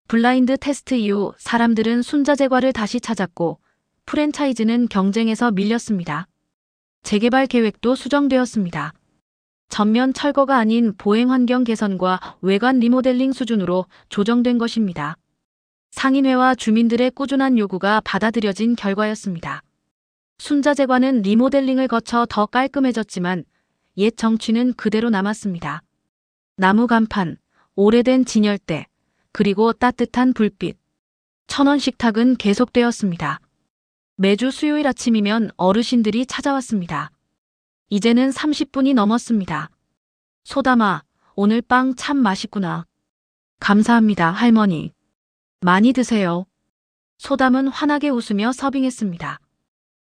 블라인드 테스트 이후 사람들은 순자재과를 다시 찾았고 프랜차이즈는 경쟁에서 밀렸습니다. 재개발 계획도 수정되었습니다. 전면 철거가 아닌 보행 환경 개선과 외관 리모델링 수준으로 조정된 것입니다. 상인회와 주민들의 꾸준한 요구가 받아들여진 결과였습니다. 순자재과는 리모델링을 거쳐 더 깔끔해졌지만 옛 정취는 그대로 남았습니다. 나무 간판, 오래된 진열대, 그리고 따뜻한 불빛. 1,000원 식탁은 계속되었습니다. 매주 수요일 아침이면 어르신들이 찾아왔습니다. 이제는 30분이 넘었습니다. 소담아, 오늘 빵 참 맛있구나. 감사합니다, 할머니. 많이 드세요. 소담은 환하게 웃으며 서빙했습니다.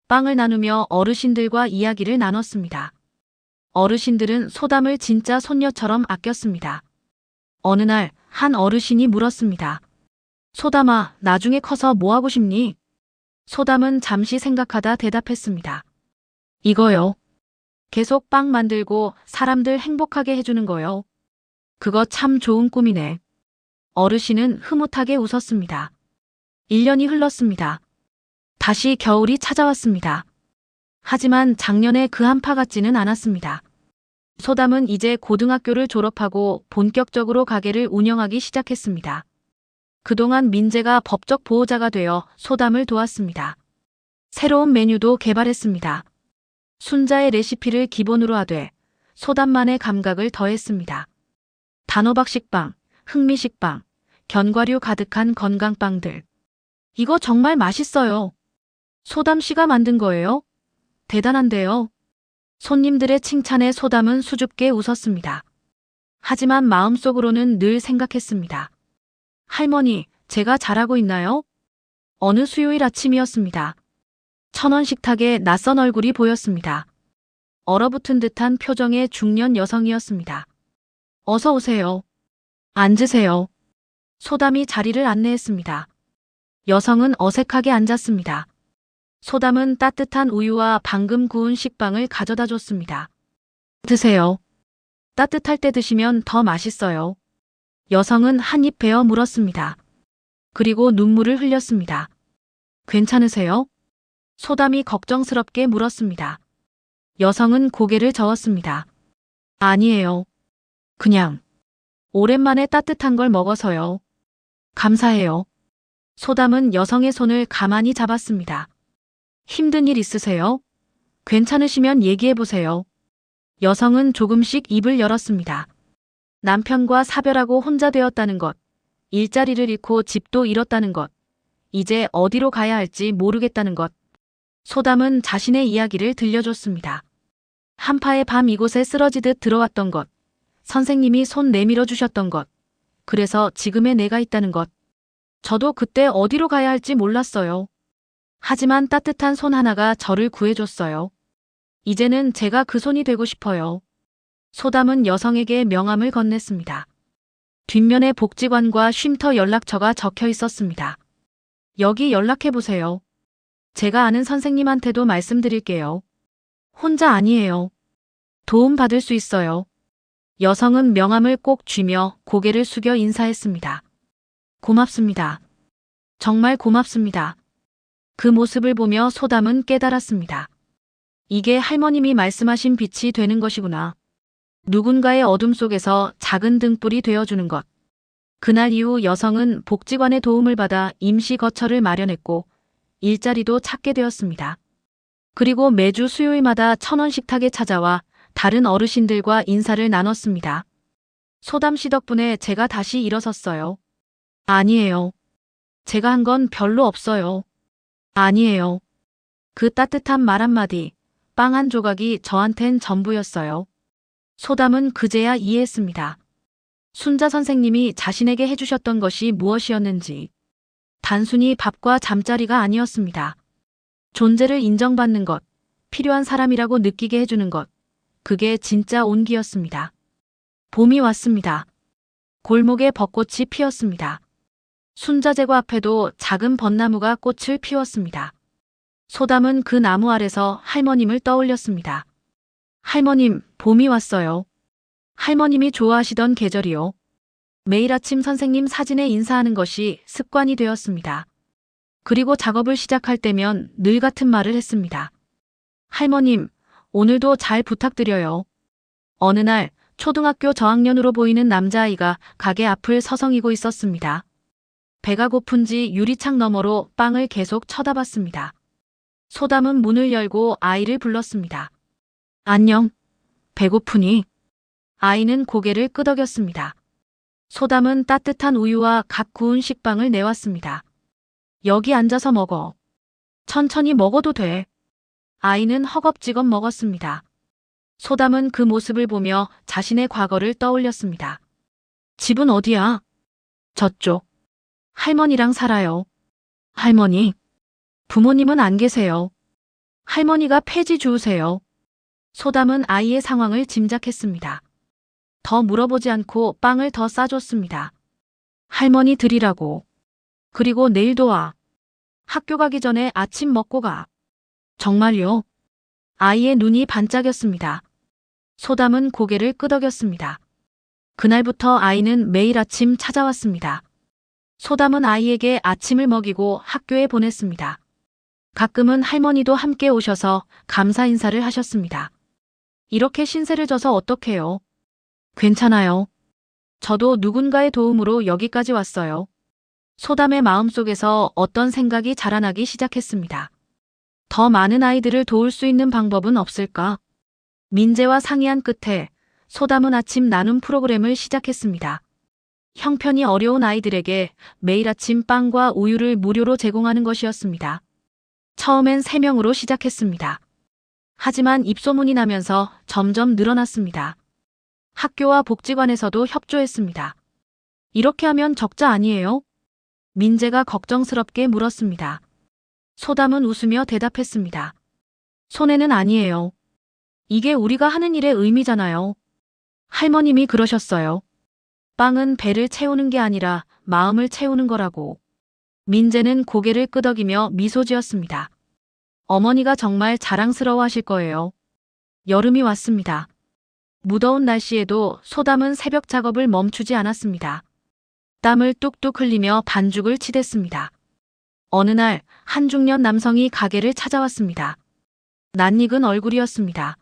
빵을 나누며 어르신들과 이야기를 나눴습니다. 어르신들은 소담을 진짜 손녀처럼 아꼈습니다. 어느 날 한 어르신이 물었습니다. 소담아, 나중에 커서 뭐 하고 싶니? 소담은 잠시 생각하다 대답했습니다. 이거요. 계속 빵 만들고 사람들 행복하게 해주는 거요. 그거 참 좋은 꿈이네. 어르신은 흐뭇하게 웃었습니다. 1년이 흘렀습니다. 다시 겨울이 찾아왔습니다. 하지만 작년에 그 한파 같지는 않았습니다. 소담은 이제 고등학교를 졸업하고 본격적으로 가게를 운영하기 시작했습니다. 그동안 민재가 법적 보호자가 되어 소담을 도왔습니다. 새로운 메뉴도 개발했습니다. 순자의 레시피를 기본으로 하되 소담만의 감각을 더했습니다. 단호박 식빵, 흑미식빵, 견과류 가득한 건강빵들. 이거 정말 맛있어요. 소담 씨가 만든 거예요? 대단한데요. 손님들의 칭찬에 소담은 수줍게 웃었습니다. 하지만 마음속으로는 늘 생각했습니다. 할머니, 제가 잘하고 있나요? 어느 수요일 아침이었습니다. 1,000원 식탁에 낯선 얼굴이 보였습니다. 얼어붙은 듯한 표정의 중년 여성이었습니다. 어서 오세요. 앉으세요. 소담이 자리를 안내했습니다. 여성은 어색하게 앉았습니다. 소담은 따뜻한 우유와 방금 구운 식빵을 가져다 줬습니다. 드세요. 따뜻할 때 드시면 더 맛있어요. 여성은 한 입 베어 물었습니다. 그리고 눈물을 흘렸습니다. 괜찮으세요? 소담이 걱정스럽게 물었습니다. 여성은 고개를 저었습니다. 아니에요. 그냥 오랜만에 따뜻한 걸 먹어서요. 감사해요. 소담은 여성의 손을 가만히 잡았습니다. 힘든 일 있으세요? 괜찮으시면 얘기해보세요. 여성은 조금씩 입을 열었습니다. 남편과 사별하고 혼자 되었다는 것, 일자리를 잃고 집도 잃었다는 것, 이제 어디로 가야 할지 모르겠다는 것. 소담은 자신의 이야기를 들려줬습니다. 한파의 밤 이곳에 쓰러지듯 들어왔던 것, 선생님이 손 내밀어 주셨던 것, 그래서 지금의 내가 있다는 것. 저도 그때 어디로 가야 할지 몰랐어요. 하지만 따뜻한 손 하나가 저를 구해줬어요. 이제는 제가 그 손이 되고 싶어요. 소담은 여성에게 명함을 건넸습니다. 뒷면에 복지관과 쉼터 연락처가 적혀 있었습니다. 여기 연락해보세요. 제가 아는 선생님한테도 말씀드릴게요. 혼자 아니에요. 도움 받을 수 있어요. 여성은 명함을 꼭 쥐며 고개를 숙여 인사했습니다. 고맙습니다. 정말 고맙습니다. 그 모습을 보며 소담은 깨달았습니다. 이게 할머님이 말씀하신 빛이 되는 것이구나. 누군가의 어둠 속에서 작은 등불이 되어주는 것. 그날 이후 여성은 복지관의 도움을 받아 임시 거처를 마련했고 일자리도 찾게 되었습니다. 그리고 매주 수요일마다 1,000원 식탁에 찾아와 다른 어르신들과 인사를 나눴습니다. 소담 씨 덕분에 제가 다시 일어섰어요. 아니에요. 제가 한 건 별로 없어요. 아니에요. 그 따뜻한 말 한마디, 빵 한 조각이 저한텐 전부였어요. 소담은 그제야 이해했습니다. 순자 선생님이 자신에게 해주셨던 것이 무엇이었는지. 단순히 밥과 잠자리가 아니었습니다. 존재를 인정받는 것, 필요한 사람이라고 느끼게 해주는 것, 그게 진짜 온기였습니다. 봄이 왔습니다. 골목에 벚꽃이 피었습니다. 순자제과 앞에도 작은 벚나무가 꽃을 피웠습니다. 소담은 그 나무 아래서 할머님을 떠올렸습니다. 할머님, 봄이 왔어요. 할머님이 좋아하시던 계절이요. 매일 아침 선생님 사진에 인사하는 것이 습관이 되었습니다. 그리고 작업을 시작할 때면 늘 같은 말을 했습니다. 할머님, 오늘도 잘 부탁드려요. 어느 날 초등학교 저학년으로 보이는 남자아이가 가게 앞을 서성이고 있었습니다. 배가 고픈지 유리창 너머로 빵을 계속 쳐다봤습니다. 소담은 문을 열고 아이를 불렀습니다. 안녕. 배고프니? 아이는 고개를 끄덕였습니다. 소담은 따뜻한 우유와 갓 구운 식빵을 내왔습니다. 여기 앉아서 먹어. 천천히 먹어도 돼. 아이는 허겁지겁 먹었습니다. 소담은 그 모습을 보며 자신의 과거를 떠올렸습니다. 집은 어디야? 저쪽. 할머니랑 살아요. 할머니? 부모님은 안 계세요. 할머니가 폐지 주우세요. 소담은 아이의 상황을 짐작했습니다. 더 물어보지 않고 빵을 더 싸줬습니다. 할머니 드리라고. 그리고 내일도 와. 학교 가기 전에 아침 먹고 가. 정말요? 아이의 눈이 반짝였습니다. 소담은 고개를 끄덕였습니다. 그날부터 아이는 매일 아침 찾아왔습니다. 소담은 아이에게 아침을 먹이고 학교에 보냈습니다. 가끔은 할머니도 함께 오셔서 감사 인사를 하셨습니다. 이렇게 신세를 져서 어떡해요? 괜찮아요. 저도 누군가의 도움으로 여기까지 왔어요. 소담의 마음속에서 어떤 생각이 자라나기 시작했습니다. 더 많은 아이들을 도울 수 있는 방법은 없을까? 민재와 상의한 끝에 소담은 아침 나눔 프로그램을 시작했습니다. 형편이 어려운 아이들에게 매일 아침 빵과 우유를 무료로 제공하는 것이었습니다. 처음엔 3명으로 시작했습니다. 하지만 입소문이 나면서 점점 늘어났습니다. 학교와 복지관에서도 협조했습니다. 이렇게 하면 적자 아니에요? 민재가 걱정스럽게 물었습니다. 소담은 웃으며 대답했습니다. 손해는 아니에요. 이게 우리가 하는 일의 의미잖아요. 할머님이 그러셨어요. 빵은 배를 채우는 게 아니라 마음을 채우는 거라고. 민재는 고개를 끄덕이며 미소 지었습니다. 어머니가 정말 자랑스러워 하실 거예요. 여름이 왔습니다. 무더운 날씨에도 소담은 새벽 작업을 멈추지 않았습니다. 땀을 뚝뚝 흘리며 반죽을 치댔습니다. 어느 날 한 중년 남성이 가게를 찾아왔습니다. 낯익은 얼굴이었습니다.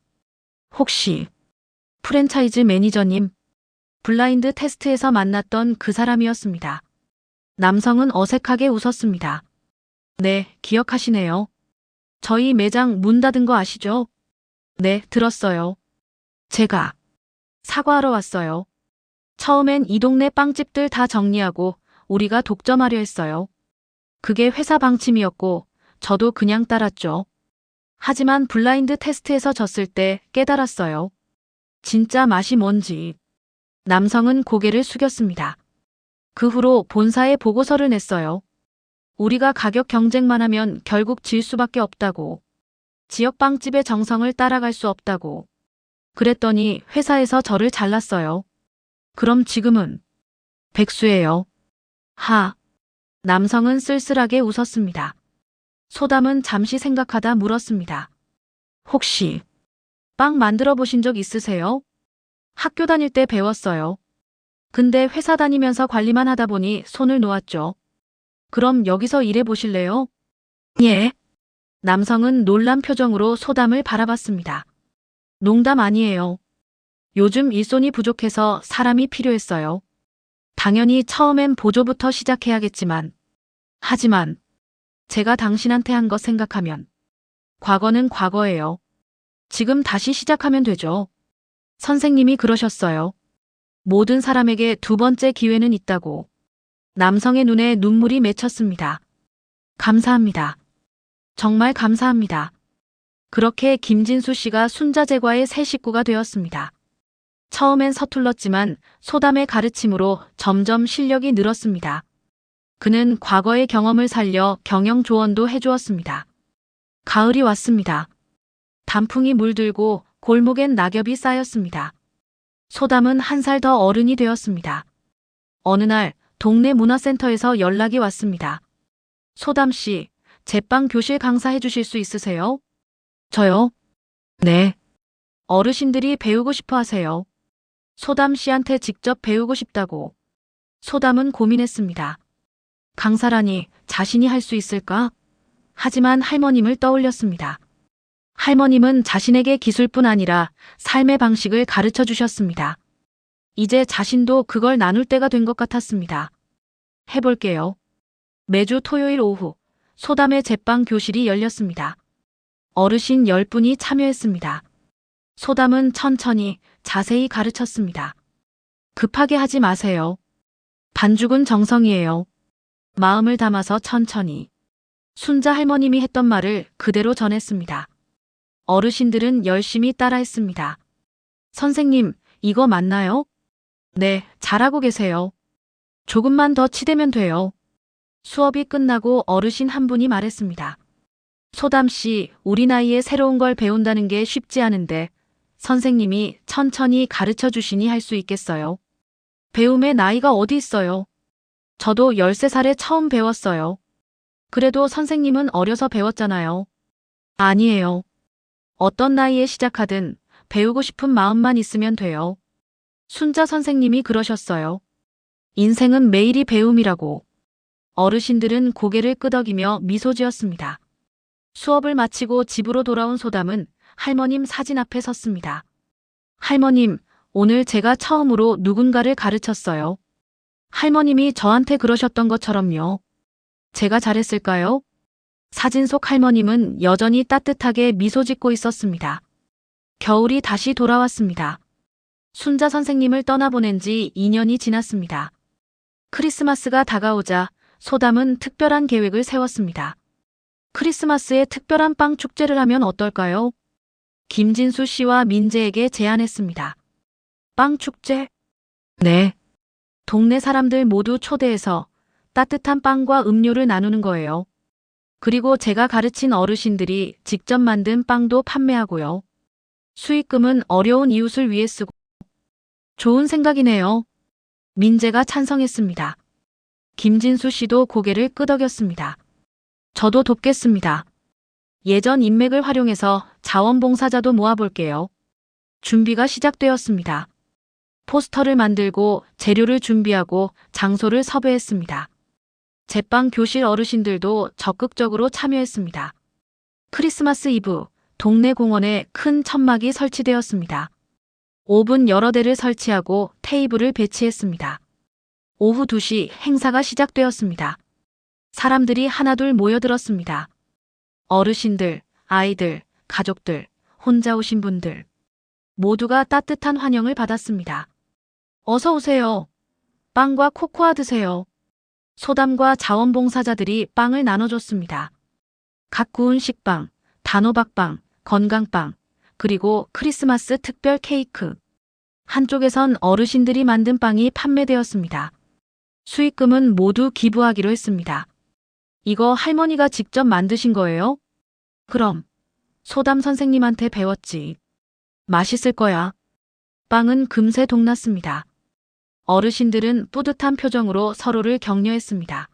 혹시 프랜차이즈 매니저님? 블라인드 테스트에서 만났던 그 사람이었습니다. 남성은 어색하게 웃었습니다. 네, 기억하시네요. 저희 매장 문 닫은 거 아시죠? 네, 들었어요. 제가 사과하러 왔어요. 처음엔 이 동네 빵집들 다 정리하고 우리가 독점하려 했어요. 그게 회사 방침이었고 저도 그냥 따랐죠. 하지만 블라인드 테스트에서 졌을 때 깨달았어요. 진짜 맛이 뭔지. 남성은 고개를 숙였습니다. 그 후로 본사에 보고서를 냈어요. 우리가 가격 경쟁만 하면 결국 질 수밖에 없다고. 지역 빵집의 정성을 따라갈 수 없다고. 그랬더니 회사에서 저를 잘랐어요. 그럼 지금은 백수예요. 하. 남성은 쓸쓸하게 웃었습니다. 소담은 잠시 생각하다 물었습니다. 혹시 빵 만들어 보신 적 있으세요? 학교 다닐 때 배웠어요. 근데 회사 다니면서 관리만 하다 보니 손을 놓았죠. 그럼 여기서 일해 보실래요? 예. 남성은 놀란 표정으로 소담을 바라봤습니다. 농담 아니에요. 요즘 일손이 부족해서 사람이 필요했어요. 당연히 처음엔 보조부터 시작해야겠지만, 하지만 제가 당신한테 한 것 생각하면 과거는 과거예요. 지금 다시 시작하면 되죠. 선생님이 그러셨어요. 모든 사람에게 두 번째 기회는 있다고. 남성의 눈에 눈물이 맺혔습니다. 감사합니다. 정말 감사합니다. 그렇게 김진수 씨가 순자제과의 새 식구가 되었습니다. 처음엔 서툴렀지만 소담의 가르침으로 점점 실력이 늘었습니다. 그는 과거의 경험을 살려 경영 조언도 해주었습니다. 가을이 왔습니다. 단풍이 물들고 골목엔 낙엽이 쌓였습니다. 소담은 한 살 더 어른이 되었습니다. 어느 날 동네 문화센터에서 연락이 왔습니다. 소담 씨, 제빵 교실 강사해 주실 수 있으세요? 저요? 네. 어르신들이 배우고 싶어 하세요. 소담 씨한테 직접 배우고 싶다고. 소담은 고민했습니다. 강사라니 자신이 할 수 있을까? 하지만 할머님을 떠올렸습니다. 할머님은 자신에게 기술뿐 아니라 삶의 방식을 가르쳐 주셨습니다. 이제 자신도 그걸 나눌 때가 된 것 같았습니다. 해볼게요. 매주 토요일 오후 소담의 제빵 교실이 열렸습니다. 어르신 10분이 참여했습니다. 소담은 천천히 자세히 가르쳤습니다. 급하게 하지 마세요. 반죽은 정성이에요. 마음을 담아서 천천히. 순자 할머님이 했던 말을 그대로 전했습니다. 어르신들은 열심히 따라했습니다. 선생님, 이거 맞나요? 네, 잘하고 계세요. 조금만 더 치대면 돼요. 수업이 끝나고 어르신 한 분이 말했습니다. 소담 씨, 우리 나이에 새로운 걸 배운다는 게 쉽지 않은데 선생님이 천천히 가르쳐 주시니 할 수 있겠어요? 배움의 나이가 어디 있어요? 저도 13살에 처음 배웠어요. 그래도 선생님은 어려서 배웠잖아요. 아니에요. 어떤 나이에 시작하든 배우고 싶은 마음만 있으면 돼요. 순자 선생님이 그러셨어요. 인생은 매일이 배움이라고. 어르신들은 고개를 끄덕이며 미소 지었습니다. 수업을 마치고 집으로 돌아온 소담은 할머님 사진 앞에 섰습니다. 할머님, 오늘 제가 처음으로 누군가를 가르쳤어요. 할머님이 저한테 그러셨던 것처럼요. 제가 잘했을까요? 사진 속 할머님은 여전히 따뜻하게 미소 짓고 있었습니다. 겨울이 다시 돌아왔습니다. 순자 선생님을 떠나보낸 지 2년이 지났습니다. 크리스마스가 다가오자 소담은 특별한 계획을 세웠습니다. 크리스마스에 특별한 빵 축제를 하면 어떨까요? 김진수 씨와 민재에게 제안했습니다. 빵 축제? 네. 동네 사람들 모두 초대해서 따뜻한 빵과 음료를 나누는 거예요. 그리고 제가 가르친 어르신들이 직접 만든 빵도 판매하고요. 수익금은 어려운 이웃을 위해 쓰고. 좋은 생각이네요. 민재가 찬성했습니다. 김진수 씨도 고개를 끄덕였습니다. 저도 돕겠습니다. 예전 인맥을 활용해서 자원봉사자도 모아볼게요. 준비가 시작되었습니다. 포스터를 만들고 재료를 준비하고 장소를 섭외했습니다. 제빵 교실 어르신들도 적극적으로 참여했습니다. 크리스마스 이브, 동네 공원에 큰 천막이 설치되었습니다. 오븐 여러 대를 설치하고 테이블을 배치했습니다. 오후 2시 행사가 시작되었습니다. 사람들이 하나둘 모여들었습니다. 어르신들, 아이들, 가족들, 혼자 오신 분들 모두가 따뜻한 환영을 받았습니다. 어서 오세요. 빵과 코코아 드세요. 소담과 자원봉사자들이 빵을 나눠줬습니다. 갓 구운 식빵, 단호박빵, 건강빵, 그리고 크리스마스 특별 케이크. 한쪽에선 어르신들이 만든 빵이 판매되었습니다. 수익금은 모두 기부하기로 했습니다. 이거 할머니가 직접 만드신 거예요? 그럼 소담 선생님한테 배웠지. 맛있을 거야. 빵은 금세 동났습니다. 어르신들은 뿌듯한 표정으로 서로를 격려했습니다.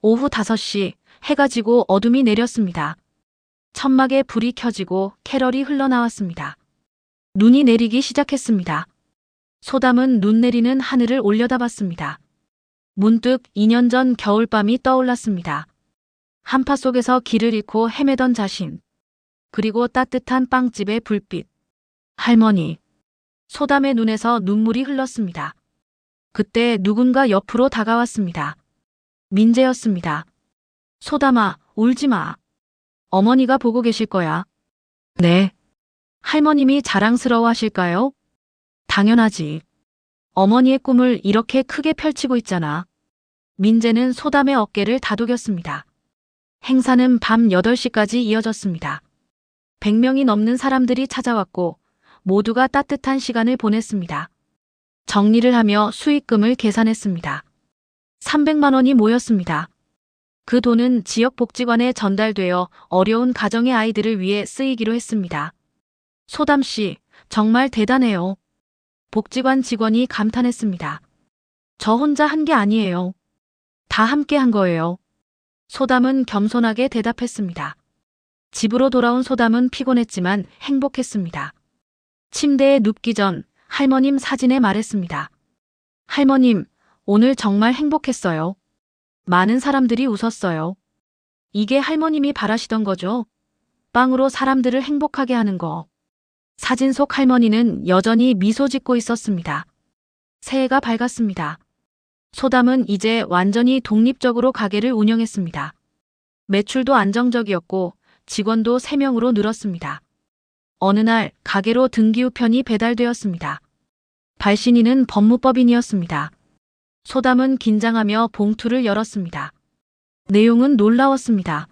오후 5시 해가 지고 어둠이 내렸습니다. 천막에 불이 켜지고 캐럴이 흘러나왔습니다. 눈이 내리기 시작했습니다. 소담은 눈 내리는 하늘을 올려다봤습니다. 문득 2년 전 겨울밤이 떠올랐습니다. 한파 속에서 길을 잃고 헤매던 자신, 그리고 따뜻한 빵집의 불빛. 할머니. 소담의 눈에서 눈물이 흘렀습니다. 그때 누군가 옆으로 다가왔습니다. 민재였습니다. 소담아, 울지 마. 어머니가 보고 계실 거야. 네. 할머님이 자랑스러워 하실까요? 당연하지. 어머니의 꿈을 이렇게 크게 펼치고 있잖아. 민재는 소담의 어깨를 다독였습니다. 행사는 밤 8시까지 이어졌습니다. 100명이 넘는 사람들이 찾아왔고 모두가 따뜻한 시간을 보냈습니다. 정리를 하며 수익금을 계산했습니다. 300만 원이 모였습니다. 그 돈은 지역 복지관에 전달되어 어려운 가정의 아이들을 위해 쓰이기로 했습니다. 소담 씨, 정말 대단해요. 복지관 직원이 감탄했습니다. 저 혼자 한 게 아니에요. 다 함께 한 거예요. 소담은 겸손하게 대답했습니다. 집으로 돌아온 소담은 피곤했지만 행복했습니다. 침대에 눕기 전 할머님 사진에 말했습니다. 할머님, 오늘 정말 행복했어요. 많은 사람들이 웃었어요. 이게 할머님이 바라시던 거죠? 빵으로 사람들을 행복하게 하는 거. 사진 속 할머니는 여전히 미소 짓고 있었습니다. 새해가 밝았습니다. 소담은 이제 완전히 독립적으로 가게를 운영했습니다. 매출도 안정적이었고 직원도 3명으로 늘었습니다. 어느 날 가게로 등기우편이 배달되었습니다. 발신인은 법무법인이었습니다. 소담은 긴장하며 봉투를 열었습니다. 내용은 놀라웠습니다.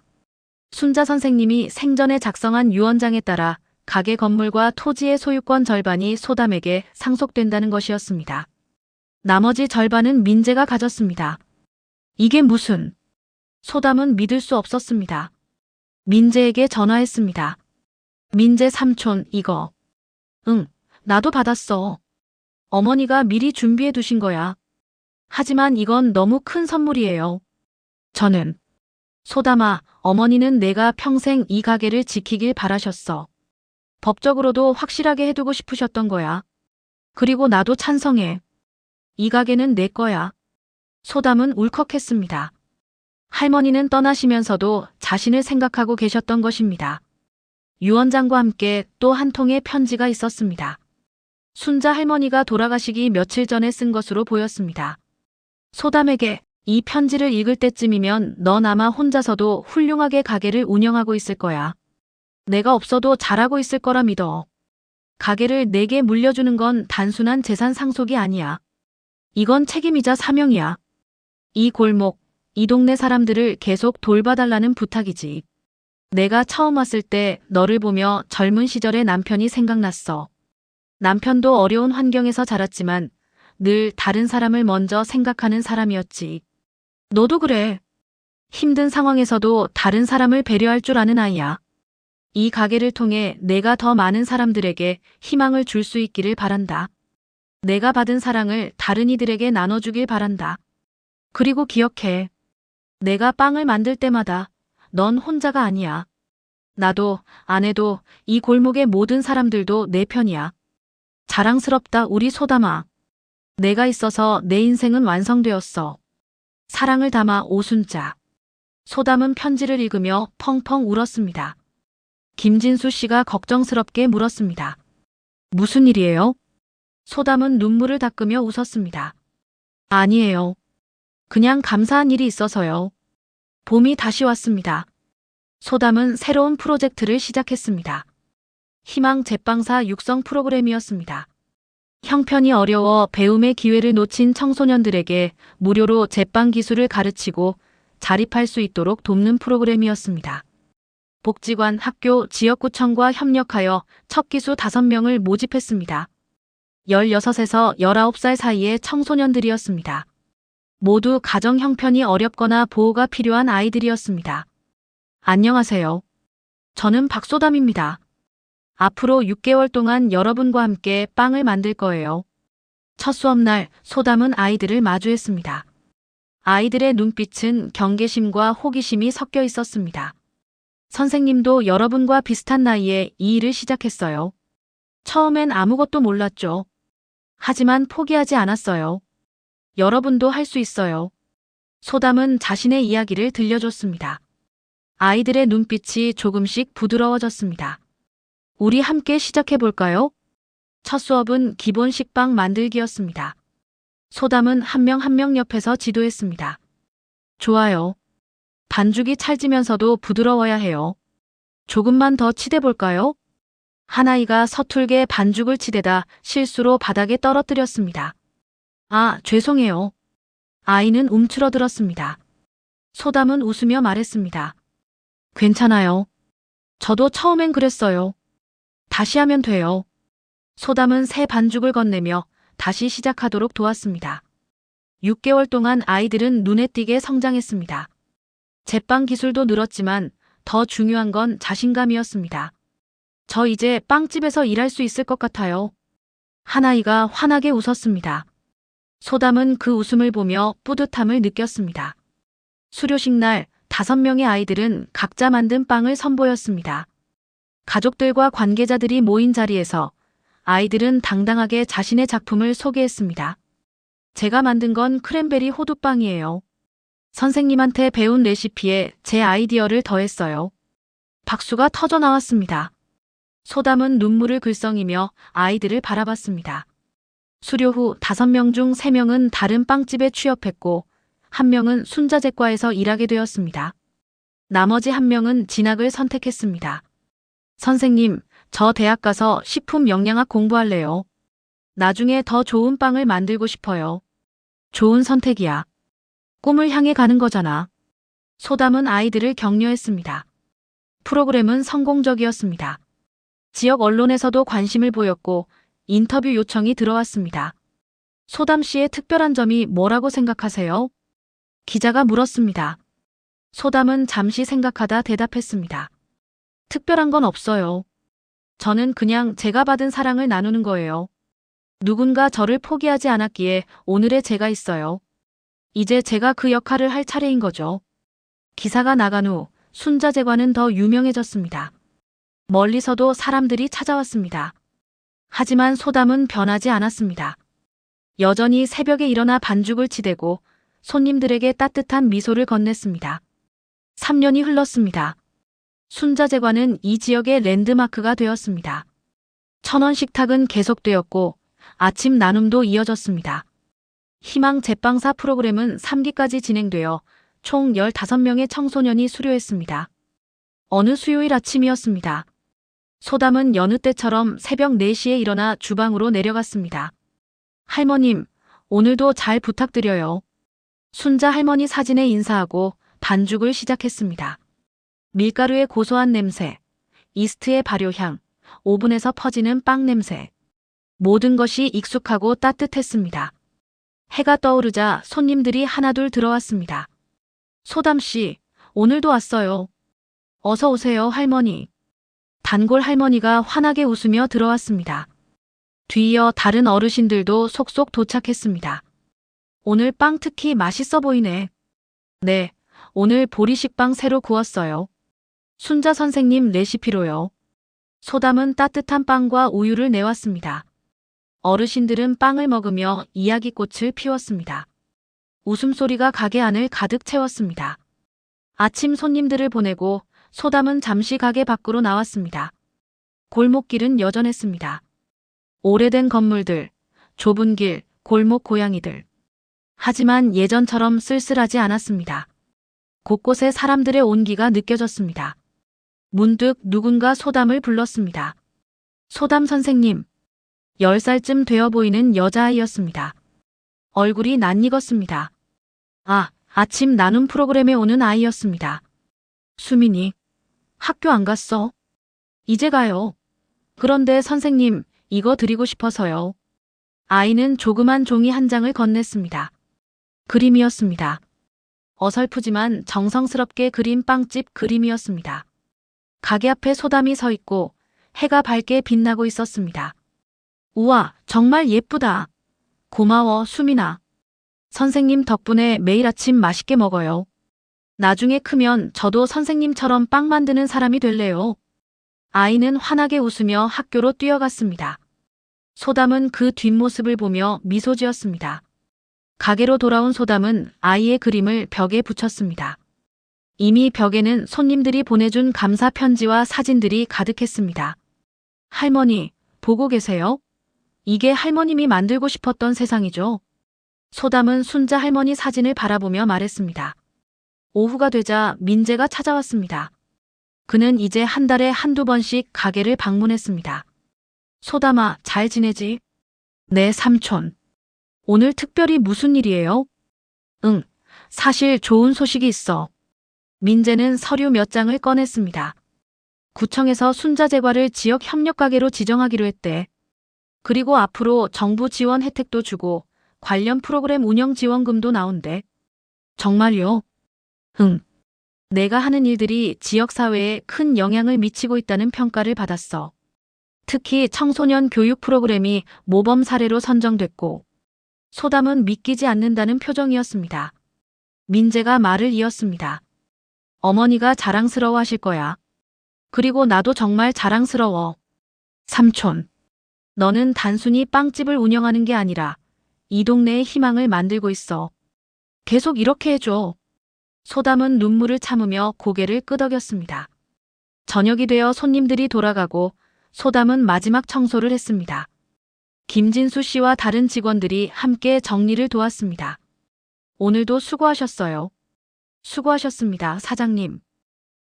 순자 선생님이 생전에 작성한 유언장에 따라 가게 건물과 토지의 소유권 절반이 소담에게 상속된다는 것이었습니다. 나머지 절반은 민재가 가졌습니다. 이게 무슨... 소담은 믿을 수 없었습니다. 민재에게 전화했습니다. 민재 삼촌, 이거. 응, 나도 받았어. 어머니가 미리 준비해 두신 거야. 하지만 이건 너무 큰 선물이에요. 저는... 소담아, 어머니는 내가 평생 이 가게를 지키길 바라셨어. 법적으로도 확실하게 해두고 싶으셨던 거야. 그리고 나도 찬성해. 이 가게는 내 거야. 소담은 울컥했습니다. 할머니는 떠나시면서도 자신을 생각하고 계셨던 것입니다. 유언장과 함께 또 한 통의 편지가 있었습니다. 순자 할머니가 돌아가시기 며칠 전에 쓴 것으로 보였습니다. 소담에게 이 편지를 읽을 때쯤이면 넌 아마 혼자서도 훌륭하게 가게를 운영하고 있을 거야. 내가 없어도 잘하고 있을 거라 믿어. 가게를 내게 물려주는 건 단순한 재산 상속이 아니야. 이건 책임이자 사명이야. 이 골목, 이 동네 사람들을 계속 돌봐달라는 부탁이지. 내가 처음 왔을 때 너를 보며 젊은 시절의 남편이 생각났어. 남편도 어려운 환경에서 자랐지만 늘 다른 사람을 먼저 생각하는 사람이었지. 너도 그래. 힘든 상황에서도 다른 사람을 배려할 줄 아는 아이야. 이 가게를 통해 내가 더 많은 사람들에게 희망을 줄 수 있기를 바란다. 내가 받은 사랑을 다른 이들에게 나눠주길 바란다. 그리고 기억해. 내가 빵을 만들 때마다 넌 혼자가 아니야. 나도, 아내도, 이 골목의 모든 사람들도 내 편이야. 자랑스럽다, 우리 소담아. 내가 있어서 내 인생은 완성되었어. 사랑을 담아 오순자. 소담은 편지를 읽으며 펑펑 울었습니다. 김진수 씨가 걱정스럽게 물었습니다. 무슨 일이에요? 소담은 눈물을 닦으며 웃었습니다. 아니에요. 그냥 감사한 일이 있어서요. 봄이 다시 왔습니다. 소담은 새로운 프로젝트를 시작했습니다. 희망 제빵사 육성 프로그램이었습니다. 형편이 어려워 배움의 기회를 놓친 청소년들에게 무료로 제빵 기술을 가르치고 자립할 수 있도록 돕는 프로그램이었습니다. 복지관, 학교, 지역구청과 협력하여 첫 기수 5명을 모집했습니다. 16에서 19살 사이의 청소년들이었습니다. 모두 가정 형편이 어렵거나 보호가 필요한 아이들이었습니다. 안녕하세요. 저는 박소담입니다. 앞으로 6개월 동안 여러분과 함께 빵을 만들 거예요. 첫 수업날 소담은 아이들을 마주했습니다. 아이들의 눈빛은 경계심과 호기심이 섞여 있었습니다. 선생님도 여러분과 비슷한 나이에 이 일을 시작했어요. 처음엔 아무것도 몰랐죠. 하지만 포기하지 않았어요. 여러분도 할 수 있어요. 소담은 자신의 이야기를 들려줬습니다. 아이들의 눈빛이 조금씩 부드러워졌습니다. 우리 함께 시작해볼까요? 첫 수업은 기본 식빵 만들기였습니다. 소담은 한 명 한 명 옆에서 지도했습니다. 좋아요. 반죽이 찰지면서도 부드러워야 해요. 조금만 더 치대볼까요? 한 아이가 서툴게 반죽을 치대다 실수로 바닥에 떨어뜨렸습니다. 아, 죄송해요. 아이는 움츠러들었습니다. 소담은 웃으며 말했습니다. 괜찮아요. 저도 처음엔 그랬어요. 다시 하면 돼요. 소담은 새 반죽을 건네며 다시 시작하도록 도왔습니다. 6개월 동안 아이들은 눈에 띄게 성장했습니다. 제빵 기술도 늘었지만 더 중요한 건 자신감이었습니다. 저 이제 빵집에서 일할 수 있을 것 같아요. 한 아이가 환하게 웃었습니다. 소담은 그 웃음을 보며 뿌듯함을 느꼈습니다. 수료식 날 5명의 아이들은 각자 만든 빵을 선보였습니다. 가족들과 관계자들이 모인 자리에서 아이들은 당당하게 자신의 작품을 소개했습니다. 제가 만든 건 크랜베리 호두빵이에요. 선생님한테 배운 레시피에 제 아이디어를 더했어요. 박수가 터져 나왔습니다. 소담은 눈물을 글썽이며 아이들을 바라봤습니다. 수료 후 5명 중 3명은 다른 빵집에 취업했고 1명은 순자재과에서 일하게 되었습니다. 나머지 1명은 진학을 선택했습니다. 선생님, 저 대학 가서 식품 영양학 공부할래요. 나중에 더 좋은 빵을 만들고 싶어요. 좋은 선택이야. 꿈을 향해 가는 거잖아. 소담은 아이들을 격려했습니다. 프로그램은 성공적이었습니다. 지역 언론에서도 관심을 보였고 인터뷰 요청이 들어왔습니다. 소담 씨의 특별한 점이 뭐라고 생각하세요? 기자가 물었습니다. 소담은 잠시 생각하다 대답했습니다. 특별한 건 없어요. 저는 그냥 제가 받은 사랑을 나누는 거예요. 누군가 저를 포기하지 않았기에 오늘의 제가 있어요. 이제 제가 그 역할을 할 차례인 거죠. 기사가 나간 후 순자재과는 더 유명해졌습니다. 멀리서도 사람들이 찾아왔습니다. 하지만 소담은 변하지 않았습니다. 여전히 새벽에 일어나 반죽을 치대고 손님들에게 따뜻한 미소를 건넸습니다. 3년이 흘렀습니다. 순자재과는 이 지역의 랜드마크가 되었습니다. 1000원 식탁은 계속되었고 아침 나눔도 이어졌습니다. 희망 제빵사 프로그램은 3기까지 진행되어 총 15명의 청소년이 수료했습니다. 어느 수요일 아침이었습니다. 소담은 여느 때처럼 새벽 4시에 일어나 주방으로 내려갔습니다. 할머님, 오늘도 잘 부탁드려요. 순자 할머니 사진에 인사하고 반죽을 시작했습니다. 밀가루의 고소한 냄새, 이스트의 발효향, 오븐에서 퍼지는 빵 냄새. 모든 것이 익숙하고 따뜻했습니다. 해가 떠오르자 손님들이 하나둘 들어왔습니다. 소담 씨, 오늘도 왔어요. 어서 오세요, 할머니. 단골 할머니가 환하게 웃으며 들어왔습니다. 뒤이어 다른 어르신들도 속속 도착했습니다. 오늘 빵 특히 맛있어 보이네. 네, 오늘 보리식빵 새로 구웠어요. 순자 선생님 레시피로요. 소담은 따뜻한 빵과 우유를 내왔습니다. 어르신들은 빵을 먹으며 이야기꽃을 피웠습니다. 웃음소리가 가게 안을 가득 채웠습니다. 아침 손님들을 보내고 소담은 잠시 가게 밖으로 나왔습니다. 골목길은 여전했습니다. 오래된 건물들, 좁은 길, 골목 고양이들. 하지만 예전처럼 쓸쓸하지 않았습니다. 곳곳에 사람들의 온기가 느껴졌습니다. 문득 누군가 소담을 불렀습니다. 소담 선생님. 10살쯤 되어 보이는 여자아이였습니다. 얼굴이 낯익었습니다. 아침 나눔 프로그램에 오는 아이였습니다. 수민이, 학교 안 갔어? 이제 가요. 그런데 선생님, 이거 드리고 싶어서요. 아이는 조그만 종이 한 장을 건넸습니다. 그림이었습니다. 어설프지만 정성스럽게 그린 빵집 그림이었습니다. 가게 앞에 소담이 서 있고 해가 밝게 빛나고 있었습니다. 우와, 정말 예쁘다. 고마워, 수민아. 선생님 덕분에 매일 아침 맛있게 먹어요. 나중에 크면 저도 선생님처럼 빵 만드는 사람이 될래요. 아이는 환하게 웃으며 학교로 뛰어갔습니다. 소담은 그 뒷모습을 보며 미소 지었습니다. 가게로 돌아온 소담은 아이의 그림을 벽에 붙였습니다. 이미 벽에는 손님들이 보내준 감사 편지와 사진들이 가득했습니다. 할머니, 보고 계세요? 이게 할머님이 만들고 싶었던 세상이죠. 소담은 순자 할머니 사진을 바라보며 말했습니다. 오후가 되자 민재가 찾아왔습니다. 그는 이제 한 달에 한두 번씩 가게를 방문했습니다. 소담아, 잘 지내지? 네, 삼촌. 오늘 특별히 무슨 일이에요? 응, 사실 좋은 소식이 있어. 민재는 서류 몇 장을 꺼냈습니다. 구청에서 순자제과를 지역 협력가게로 지정하기로 했대. 그리고 앞으로 정부 지원 혜택도 주고 관련 프로그램 운영 지원금도 나온대. 정말요? 응. 내가 하는 일들이 지역사회에 큰 영향을 미치고 있다는 평가를 받았어. 특히 청소년 교육 프로그램이 모범 사례로 선정됐고, 소담은 믿기지 않는다는 표정이었습니다. 민재가 말을 이었습니다. 어머니가 자랑스러워 하실 거야. 그리고 나도 정말 자랑스러워. 삼촌. 너는 단순히 빵집을 운영하는 게 아니라 이 동네의 희망을 만들고 있어. 계속 이렇게 해줘. 소담은 눈물을 참으며 고개를 끄덕였습니다. 저녁이 되어 손님들이 돌아가고 소담은 마지막 청소를 했습니다. 김진수 씨와 다른 직원들이 함께 정리를 도왔습니다. 오늘도 수고하셨어요. 수고하셨습니다, 사장님.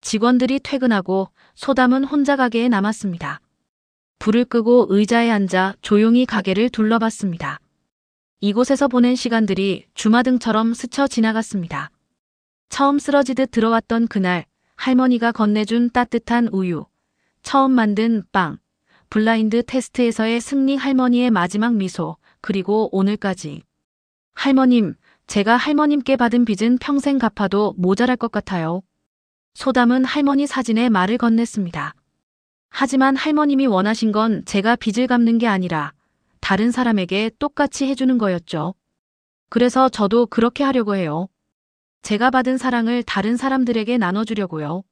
직원들이 퇴근하고 소담은 혼자 가게에 남았습니다. 불을 끄고 의자에 앉아 조용히 가게를 둘러봤습니다. 이곳에서 보낸 시간들이 주마등처럼 스쳐 지나갔습니다. 처음 쓰러지듯 들어왔던 그날, 할머니가 건네준 따뜻한 우유, 처음 만든 빵, 블라인드 테스트에서의 승리 할머니의 마지막 미소, 그리고 오늘까지. 할머님, 제가 할머님께 받은 빚은 평생 갚아도 모자랄 것 같아요. 소담은 할머니 사진에 말을 건넸습니다. 하지만 할머님이 원하신 건 제가 빚을 갚는 게 아니라 다른 사람에게 똑같이 해주는 거였죠. 그래서 저도 그렇게 하려고 해요. 제가 받은 사랑을 다른 사람들에게 나눠주려고요.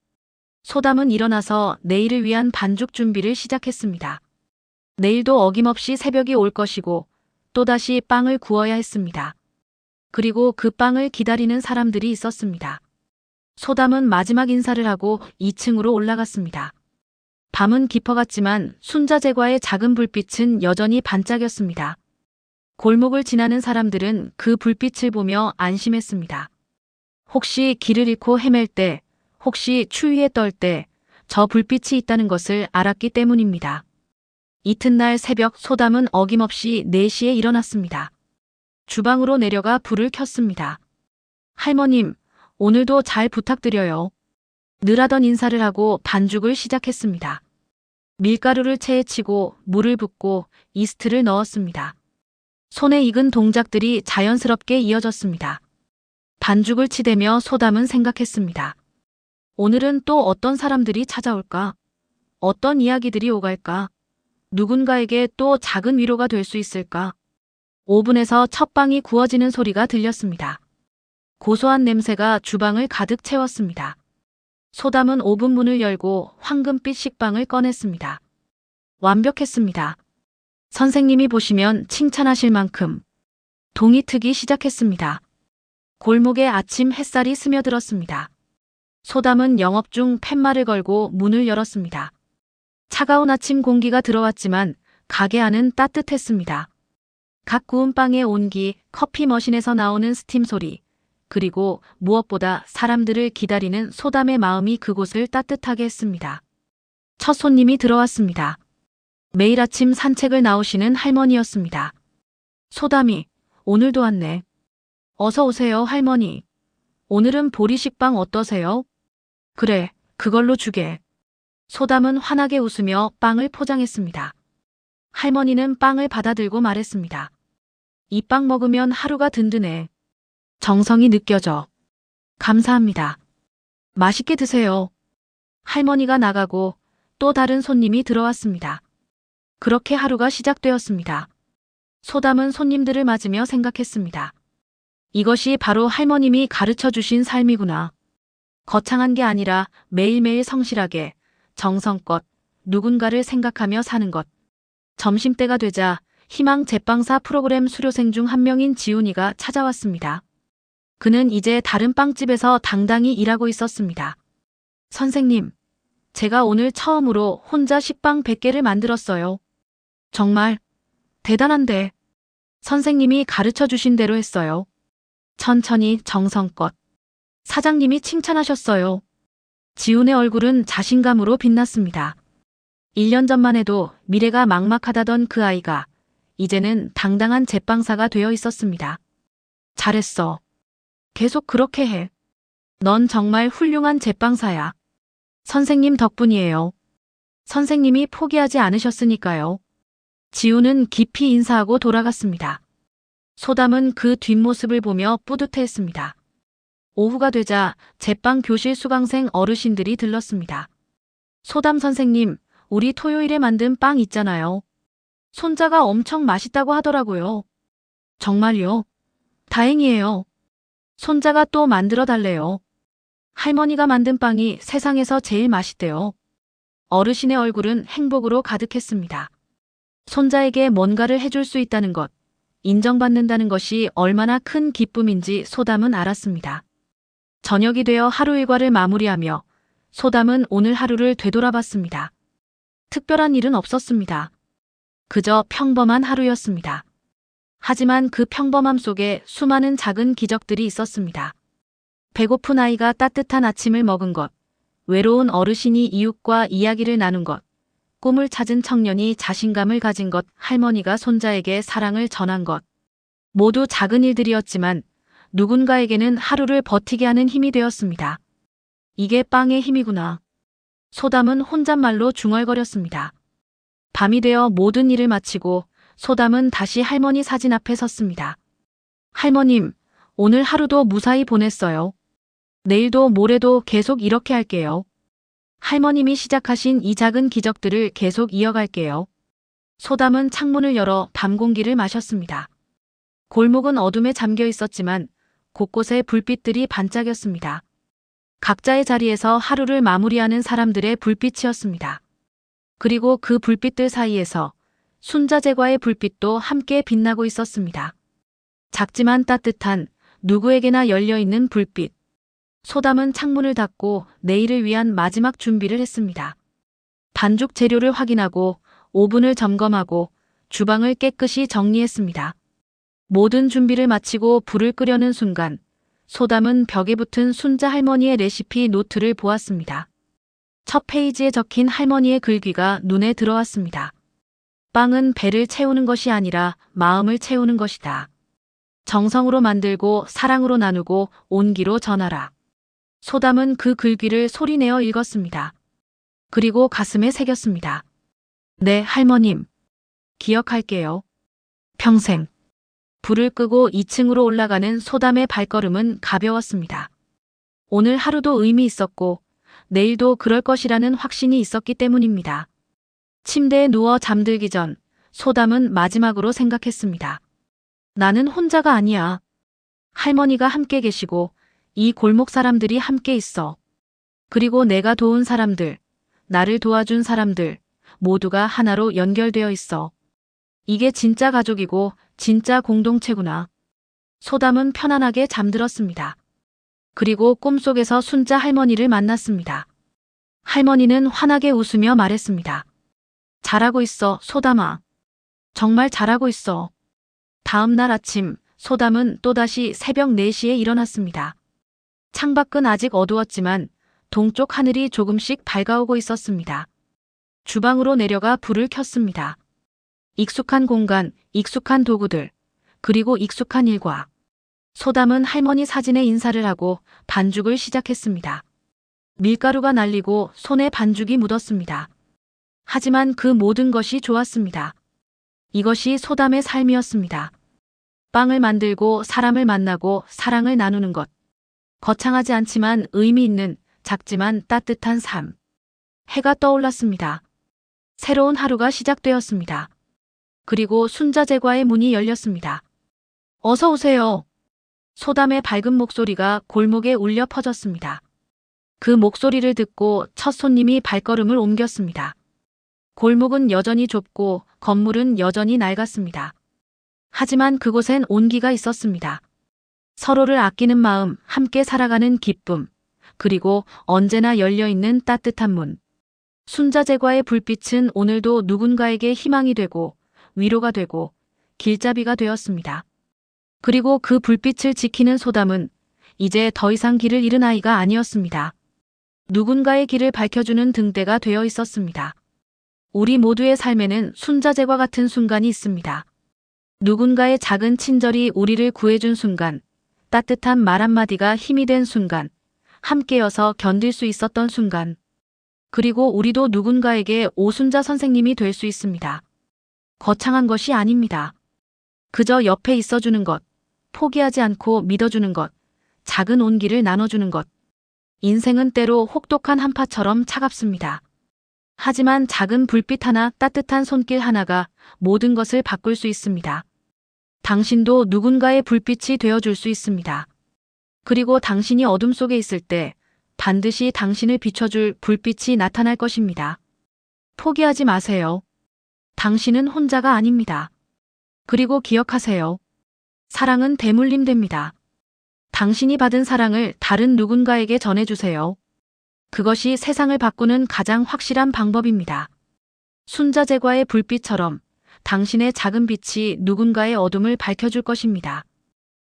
소담은 일어나서 내일을 위한 반죽 준비를 시작했습니다. 내일도 어김없이 새벽이 올 것이고 또다시 빵을 구워야 했습니다. 그리고 그 빵을 기다리는 사람들이 있었습니다. 소담은 마지막 인사를 하고 2층으로 올라갔습니다. 밤은 깊어갔지만 순자제과의 작은 불빛은 여전히 반짝였습니다. 골목을 지나는 사람들은 그 불빛을 보며 안심했습니다. 혹시 길을 잃고 헤맬 때, 혹시 추위에 떨 때 저 불빛이 있다는 것을 알았기 때문입니다. 이튿날 새벽 소담은 어김없이 4시에 일어났습니다. 주방으로 내려가 불을 켰습니다. 할머님, 오늘도 잘 부탁드려요. 늘 하던 인사를 하고 반죽을 시작했습니다. 밀가루를 체에 치고 물을 붓고 이스트를 넣었습니다. 손에 익은 동작들이 자연스럽게 이어졌습니다. 반죽을 치대며 소담은 생각했습니다. 오늘은 또 어떤 사람들이 찾아올까? 어떤 이야기들이 오갈까? 누군가에게 또 작은 위로가 될 수 있을까? 오븐에서 첫 빵이 구워지는 소리가 들렸습니다. 고소한 냄새가 주방을 가득 채웠습니다. 소담은 오븐 문을 열고 황금빛 식빵을 꺼냈습니다. 완벽했습니다. 선생님이 보시면 칭찬하실 만큼 동이 트기 시작했습니다. 골목에 아침 햇살이 스며들었습니다. 소담은 영업 중 팻말을 걸고 문을 열었습니다. 차가운 아침 공기가 들어왔지만 가게 안은 따뜻했습니다. 각 구운 빵의 온기, 커피 머신에서 나오는 스팀 소리, 그리고 무엇보다 사람들을 기다리는 소담의 마음이 그곳을 따뜻하게 했습니다. 첫 손님이 들어왔습니다. 매일 아침 산책을 나오시는 할머니였습니다. 소담이, 오늘도 왔네. 어서 오세요, 할머니. 오늘은 보리식빵 어떠세요? 그래, 그걸로 주게. 소담은 환하게 웃으며 빵을 포장했습니다. 할머니는 빵을 받아들고 말했습니다. 이 빵 먹으면 하루가 든든해. 정성이 느껴져. 감사합니다. 맛있게 드세요. 할머니가 나가고 또 다른 손님이 들어왔습니다. 그렇게 하루가 시작되었습니다. 소담은 손님들을 맞으며 생각했습니다. 이것이 바로 할머님이 가르쳐 주신 삶이구나. 거창한 게 아니라 매일매일 성실하게, 정성껏 누군가를 생각하며 사는 것. 점심때가 되자 희망 제빵사 프로그램 수료생 중 한 명인 지훈이가 찾아왔습니다. 그는 이제 다른 빵집에서 당당히 일하고 있었습니다. 선생님, 제가 오늘 처음으로 혼자 식빵 100개를 만들었어요. 정말 대단한데. 선생님이 가르쳐 주신 대로 했어요. 천천히 정성껏. 사장님이 칭찬하셨어요. 지훈의 얼굴은 자신감으로 빛났습니다. 1년 전만 해도 미래가 막막하다던 그 아이가 이제는 당당한 제빵사가 되어 있었습니다. 잘했어. 계속 그렇게 해. 넌 정말 훌륭한 제빵사야. 선생님 덕분이에요. 선생님이 포기하지 않으셨으니까요. 지훈은 깊이 인사하고 돌아갔습니다. 소담은 그 뒷모습을 보며 뿌듯해했습니다. 오후가 되자 제빵 교실 수강생 어르신들이 들렀습니다. 소담 선생님, 우리 토요일에 만든 빵 있잖아요. 손자가 엄청 맛있다고 하더라고요. 정말요? 다행이에요. 손자가 또 만들어 달래요. 할머니가 만든 빵이 세상에서 제일 맛있대요. 어르신의 얼굴은 행복으로 가득했습니다. 손자에게 뭔가를 해줄 수 있다는 것, 인정받는다는 것이 얼마나 큰 기쁨인지 소담은 알았습니다. 저녁이 되어 하루 일과를 마무리하며 소담은 오늘 하루를 되돌아봤습니다. 특별한 일은 없었습니다. 그저 평범한 하루였습니다. 하지만 그 평범함 속에 수많은 작은 기적들이 있었습니다. 배고픈 아이가 따뜻한 아침을 먹은 것, 외로운 어르신이 이웃과 이야기를 나눈 것, 꿈을 찾은 청년이 자신감을 가진 것, 할머니가 손자에게 사랑을 전한 것. 모두 작은 일들이었지만 누군가에게는 하루를 버티게 하는 힘이 되었습니다. 이게 빵의 힘이구나. 소담은 혼잣말로 중얼거렸습니다. 밤이 되어 모든 일을 마치고 소담은 다시 할머니 사진 앞에 섰습니다. 할머님, 오늘 하루도 무사히 보냈어요. 내일도 모레도 계속 이렇게 할게요. 할머님이 시작하신 이 작은 기적들을 계속 이어갈게요. 소담은 창문을 열어 밤 공기를 마셨습니다. 골목은 어둠에 잠겨 있었지만 곳곳에 불빛들이 반짝였습니다. 각자의 자리에서 하루를 마무리하는 사람들의 불빛이었습니다. 그리고 그 불빛들 사이에서 순자제과의 불빛도 함께 빛나고 있었습니다. 작지만 따뜻한 누구에게나 열려있는 불빛. 소담은 창문을 닫고 내일을 위한 마지막 준비를 했습니다. 반죽 재료를 확인하고 오븐을 점검하고 주방을 깨끗이 정리했습니다. 모든 준비를 마치고 불을 끄려는 순간 소담은 벽에 붙은 순자 할머니의 레시피 노트를 보았습니다. 첫 페이지에 적힌 할머니의 글귀가 눈에 들어왔습니다. 빵은 배를 채우는 것이 아니라 마음을 채우는 것이다. 정성으로 만들고 사랑으로 나누고 온기로 전하라. 소담은 그 글귀를 소리내어 읽었습니다. 그리고 가슴에 새겼습니다. 네, 할머님. 기억할게요. 평생. 불을 끄고 2층으로 올라가는 소담의 발걸음은 가벼웠습니다. 오늘 하루도 의미 있었고 내일도 그럴 것이라는 확신이 있었기 때문입니다. 침대에 누워 잠들기 전 소담은 마지막으로 생각했습니다. 나는 혼자가 아니야. 할머니가 함께 계시고 이 골목 사람들이 함께 있어. 그리고 내가 도운 사람들, 나를 도와준 사람들, 모두가 하나로 연결되어 있어. 이게 진짜 가족이고 진짜 공동체구나. 소담은 편안하게 잠들었습니다. 그리고 꿈속에서 순자 할머니를 만났습니다. 할머니는 환하게 웃으며 말했습니다. 잘하고 있어, 소담아. 정말 잘하고 있어. 다음 날 아침, 소담은 또다시 새벽 4시에 일어났습니다. 창밖은 아직 어두웠지만 동쪽 하늘이 조금씩 밝아오고 있었습니다. 주방으로 내려가 불을 켰습니다. 익숙한 공간, 익숙한 도구들, 그리고 익숙한 일과. 소담은 할머니 사진에 인사를 하고 반죽을 시작했습니다. 밀가루가 날리고 손에 반죽이 묻었습니다. 하지만 그 모든 것이 좋았습니다. 이것이 소담의 삶이었습니다. 빵을 만들고 사람을 만나고 사랑을 나누는 것. 거창하지 않지만 의미 있는 작지만 따뜻한 삶. 해가 떠올랐습니다. 새로운 하루가 시작되었습니다. 그리고 순자제과의 문이 열렸습니다. 어서 오세요. 소담의 밝은 목소리가 골목에 울려 퍼졌습니다. 그 목소리를 듣고 첫 손님이 발걸음을 옮겼습니다. 골목은 여전히 좁고 건물은 여전히 낡았습니다. 하지만 그곳엔 온기가 있었습니다. 서로를 아끼는 마음, 함께 살아가는 기쁨, 그리고 언제나 열려있는 따뜻한 문. 순자제과의 불빛은 오늘도 누군가에게 희망이 되고 위로가 되고 길잡이가 되었습니다. 그리고 그 불빛을 지키는 소담은 이제 더 이상 길을 잃은 아이가 아니었습니다. 누군가의 길을 밝혀주는 등대가 되어 있었습니다. 우리 모두의 삶에는 순자제과 같은 순간이 있습니다. 누군가의 작은 친절이 우리를 구해준 순간, 따뜻한 말 한마디가 힘이 된 순간, 함께여서 견딜 수 있었던 순간, 그리고 우리도 누군가에게 오순자 선생님이 될 수 있습니다. 거창한 것이 아닙니다. 그저 옆에 있어주는 것, 포기하지 않고 믿어주는 것, 작은 온기를 나눠주는 것. 인생은 때로 혹독한 한파처럼 차갑습니다. 하지만 작은 불빛 하나, 따뜻한 손길 하나가 모든 것을 바꿀 수 있습니다. 당신도 누군가의 불빛이 되어줄 수 있습니다. 그리고 당신이 어둠 속에 있을 때 반드시 당신을 비춰줄 불빛이 나타날 것입니다. 포기하지 마세요. 당신은 혼자가 아닙니다. 그리고 기억하세요. 사랑은 대물림됩니다. 당신이 받은 사랑을 다른 누군가에게 전해주세요. 그것이 세상을 바꾸는 가장 확실한 방법입니다. 순자제과의 불빛처럼 당신의 작은 빛이 누군가의 어둠을 밝혀줄 것입니다.